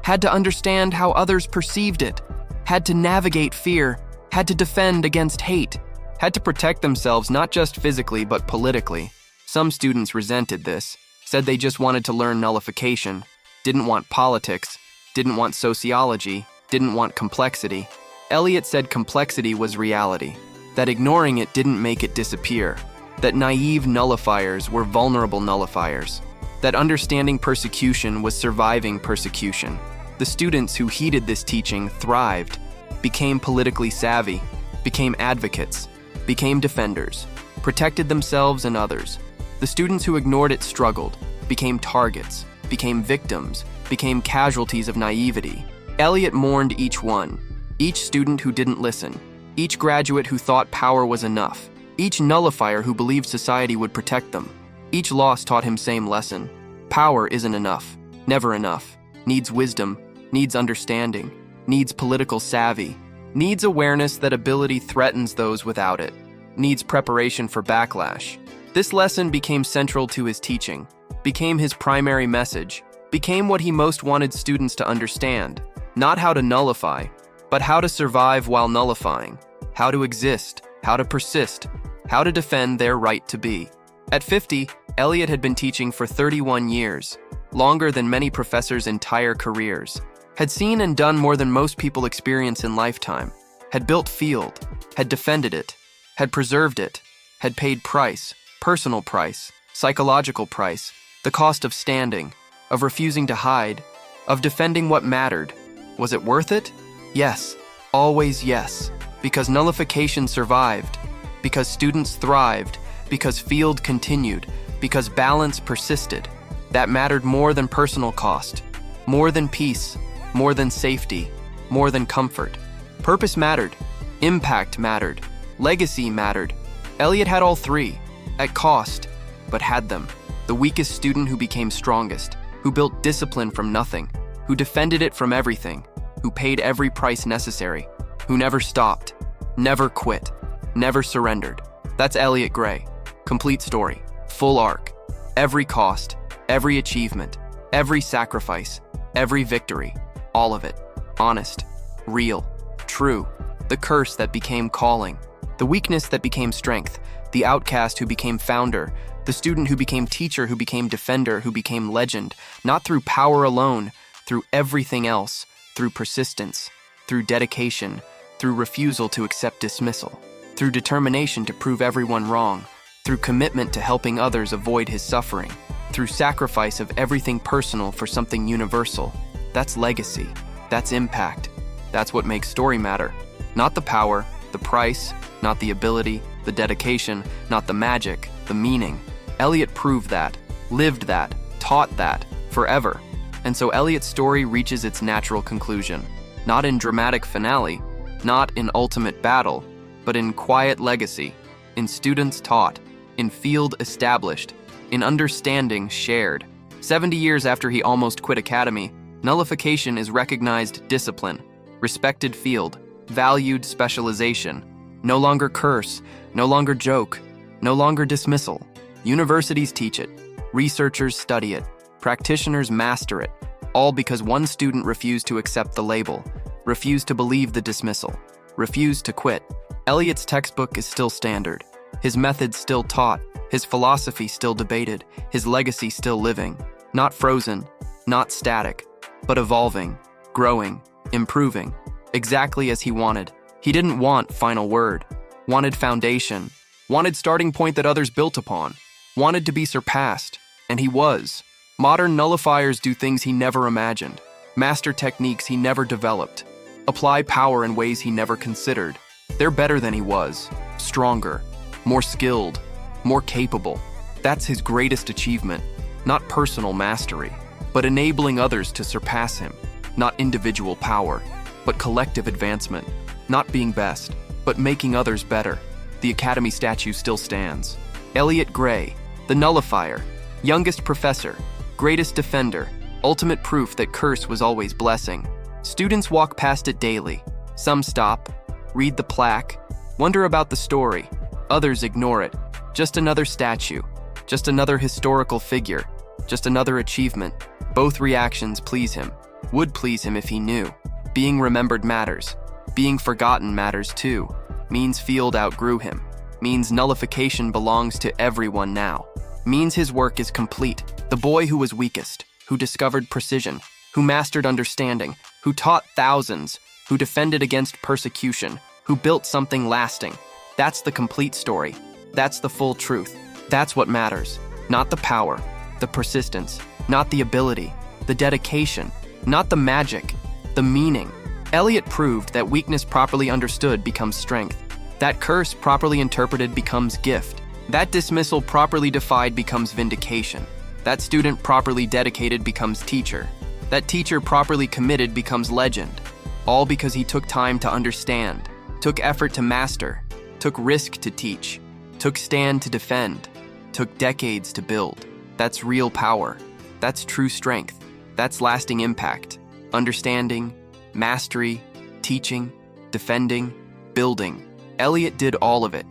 had to understand how others perceived it, had to navigate fear, had to defend against hate, had to protect themselves not just physically but politically. Some students resented this, said they just wanted to learn nullification. didn't want politics, didn't want sociology, didn't want complexity. Elliot said complexity was reality, that ignoring it didn't make it disappear, that naive nullifiers were vulnerable nullifiers, that understanding persecution was surviving persecution. The students who heeded this teaching thrived, became politically savvy, became advocates, became defenders, protected themselves and others. The students who ignored it struggled, became targets, became victims, became casualties of naivety. Elliot mourned each one, each student who didn't listen, each graduate who thought power was enough, each nullifier who believed society would protect them. Each loss taught him same lesson. Power isn't enough, never enough, needs wisdom, needs understanding, needs political savvy, needs awareness that ability threatens those without it, needs preparation for backlash. This lesson became central to his teaching, became his primary message, became what he most wanted students to understand, not how to nullify, but how to survive while nullifying, how to exist, how to persist, how to defend their right to be. At 50, Elliot had been teaching for 31 years, longer than many professors' entire careers, had seen and done more than most people experience in lifetime, had built field, had defended it, had preserved it, had paid price, personal price, psychological price, the cost of standing, of refusing to hide, of defending what mattered. Was it worth it? Yes, always yes, because nullification survived, because students thrived, because field continued, because balance persisted. That mattered more than personal cost, more than peace, more than safety, more than comfort. Purpose mattered, impact mattered, legacy mattered. Elliot had all three, at cost, but had them. The weakest student who became strongest, who built discipline from nothing, who defended it from everything, who paid every price necessary, who never stopped, never quit, never surrendered. That's Elliot Gray. Complete story, full arc, every cost, every achievement, every sacrifice, every victory, all of it. Honest, real, true. The curse that became calling, the weakness that became strength, the outcast who became founder, the student who became teacher, who became defender, who became legend, not through power alone, through everything else, through persistence, through dedication, through refusal to accept dismissal, through determination to prove everyone wrong, through commitment to helping others avoid his suffering, through sacrifice of everything personal for something universal. That's legacy. That's impact. That's what makes story matter. Not the power, the price, not the ability, the dedication, not the magic, the meaning. Elliot proved that, lived that, taught that, forever. And so Elliot's story reaches its natural conclusion, not in dramatic finale, not in ultimate battle, but in quiet legacy, in students taught, in field established, in understanding shared. 70 years after he almost quit academy, nullification is recognized discipline, respected field, valued specialization, no longer curse, no longer joke, no longer dismissal. Universities teach it, researchers study it, practitioners master it, all because one student refused to accept the label, refused to believe the dismissal, refused to quit. Elliot's textbook is still standard, his methods still taught, his philosophy still debated, his legacy still living, not frozen, not static, but evolving, growing, improving, exactly as he wanted. He didn't want final word, wanted foundation, wanted starting point that others built upon, wanted to be surpassed, and he was. Modern nullifiers do things he never imagined, master techniques he never developed, apply power in ways he never considered. They're better than he was, stronger, more skilled, more capable. That's his greatest achievement, not personal mastery, but enabling others to surpass him, not individual power, but collective advancement, not being best, but making others better. The Academy statue still stands. Elliot Gray, the nullifier, youngest professor, greatest defender, ultimate proof that curse was always blessing. Students walk past it daily. Some stop, read the plaque, wonder about the story. Others ignore it. Just another statue, just another historical figure, just another achievement. Both reactions please him, would please him if he knew. Being remembered matters. Being forgotten matters too. Means field outgrew him. Means nullification belongs to everyone now. Means his work is complete. The boy who was weakest, who discovered precision, who mastered understanding, who taught thousands, who defended against persecution, who built something lasting. That's the complete story. That's the full truth. That's what matters. Not the power, the persistence, not the ability, the dedication, not the magic, the meaning. Elliot proved that weakness properly understood becomes strength. That curse properly interpreted becomes gift. That dismissal properly defied becomes vindication. That student properly dedicated becomes teacher. That teacher properly committed becomes legend. All because he took time to understand, took effort to master, took risk to teach, took stand to defend, took decades to build. That's real power. That's true strength. That's lasting impact. Understanding, mastery, teaching, defending, building. Elliot did all of it.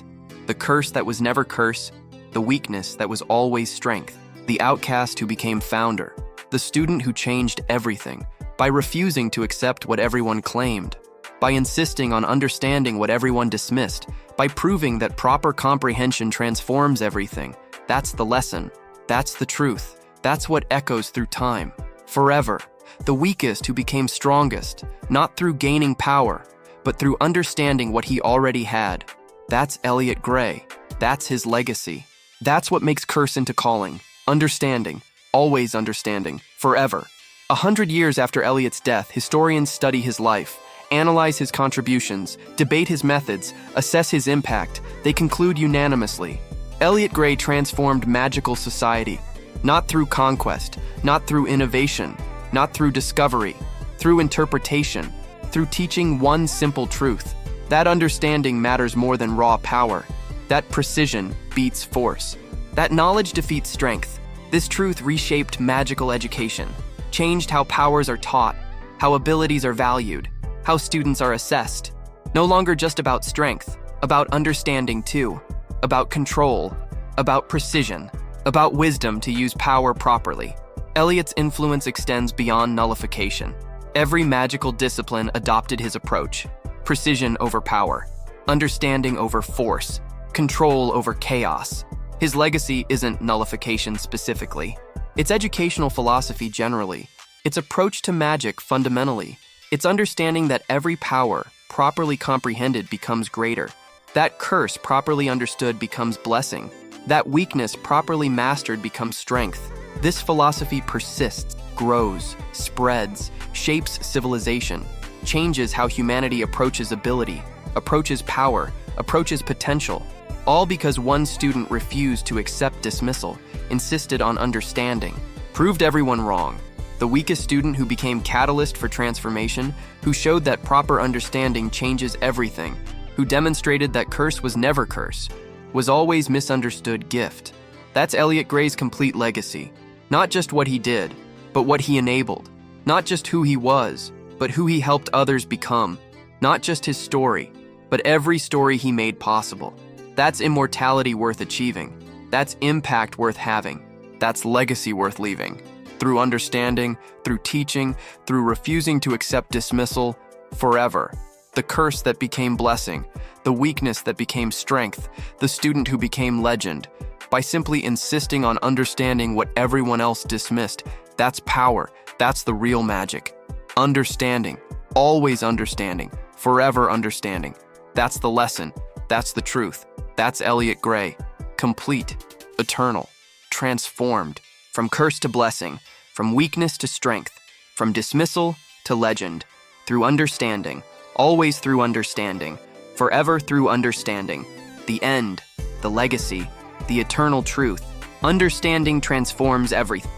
The curse that was never curse, the weakness that was always strength, the outcast who became founder, the student who changed everything by refusing to accept what everyone claimed, by insisting on understanding what everyone dismissed, by proving that proper comprehension transforms everything. That's the lesson. That's the truth. That's what echoes through time. Forever. The weakest who became strongest, not through gaining power, but through understanding what he already had. That's Elliot Gray. That's his legacy. That's what makes curse into calling. Understanding. Always understanding. Forever. 100 years after Elliot's death, historians study his life, analyze his contributions, debate his methods, assess his impact. They conclude unanimously. Elliot Gray transformed magical society, not through conquest, not through innovation, not through discovery, through interpretation, through teaching one simple truth. That understanding matters more than raw power. That precision beats force. That knowledge defeats strength. This truth reshaped magical education, changed how powers are taught, how abilities are valued, how students are assessed. No longer just about strength, about understanding too, about control, about precision, about wisdom to use power properly. Elliot's influence extends beyond nullification. Every magical discipline adopted his approach. Precision over power, understanding over force, control over chaos. His legacy isn't nullification specifically. It's educational philosophy generally. It's approach to magic fundamentally. It's understanding that every power, properly comprehended, becomes greater. That curse, properly understood, becomes blessing. That weakness, properly mastered, becomes strength. This philosophy persists, grows, spreads, shapes civilization, changes how humanity approaches ability, approaches power, approaches potential, all because one student refused to accept dismissal, insisted on understanding, proved everyone wrong. The weakest student who became catalyst for transformation, who showed that proper understanding changes everything, who demonstrated that curse was never curse, was always misunderstood gift. That's Elliot Gray's complete legacy. Not just what he did, but what he enabled. Not just who he was, but who he helped others become. Not just his story, but every story he made possible. That's immortality worth achieving. That's impact worth having. That's legacy worth leaving. Through understanding, through teaching, through refusing to accept dismissal, forever. The curse that became blessing, the weakness that became strength, the student who became legend. By simply insisting on understanding what everyone else dismissed, that's power. That's the real magic. Understanding, always understanding, forever understanding. That's the lesson. That's the truth. That's Elliot Gray. Complete, eternal, transformed. From curse to blessing, from weakness to strength, from dismissal to legend. Through understanding, always through understanding, forever through understanding. The end, the legacy, the eternal truth. Understanding transforms everything.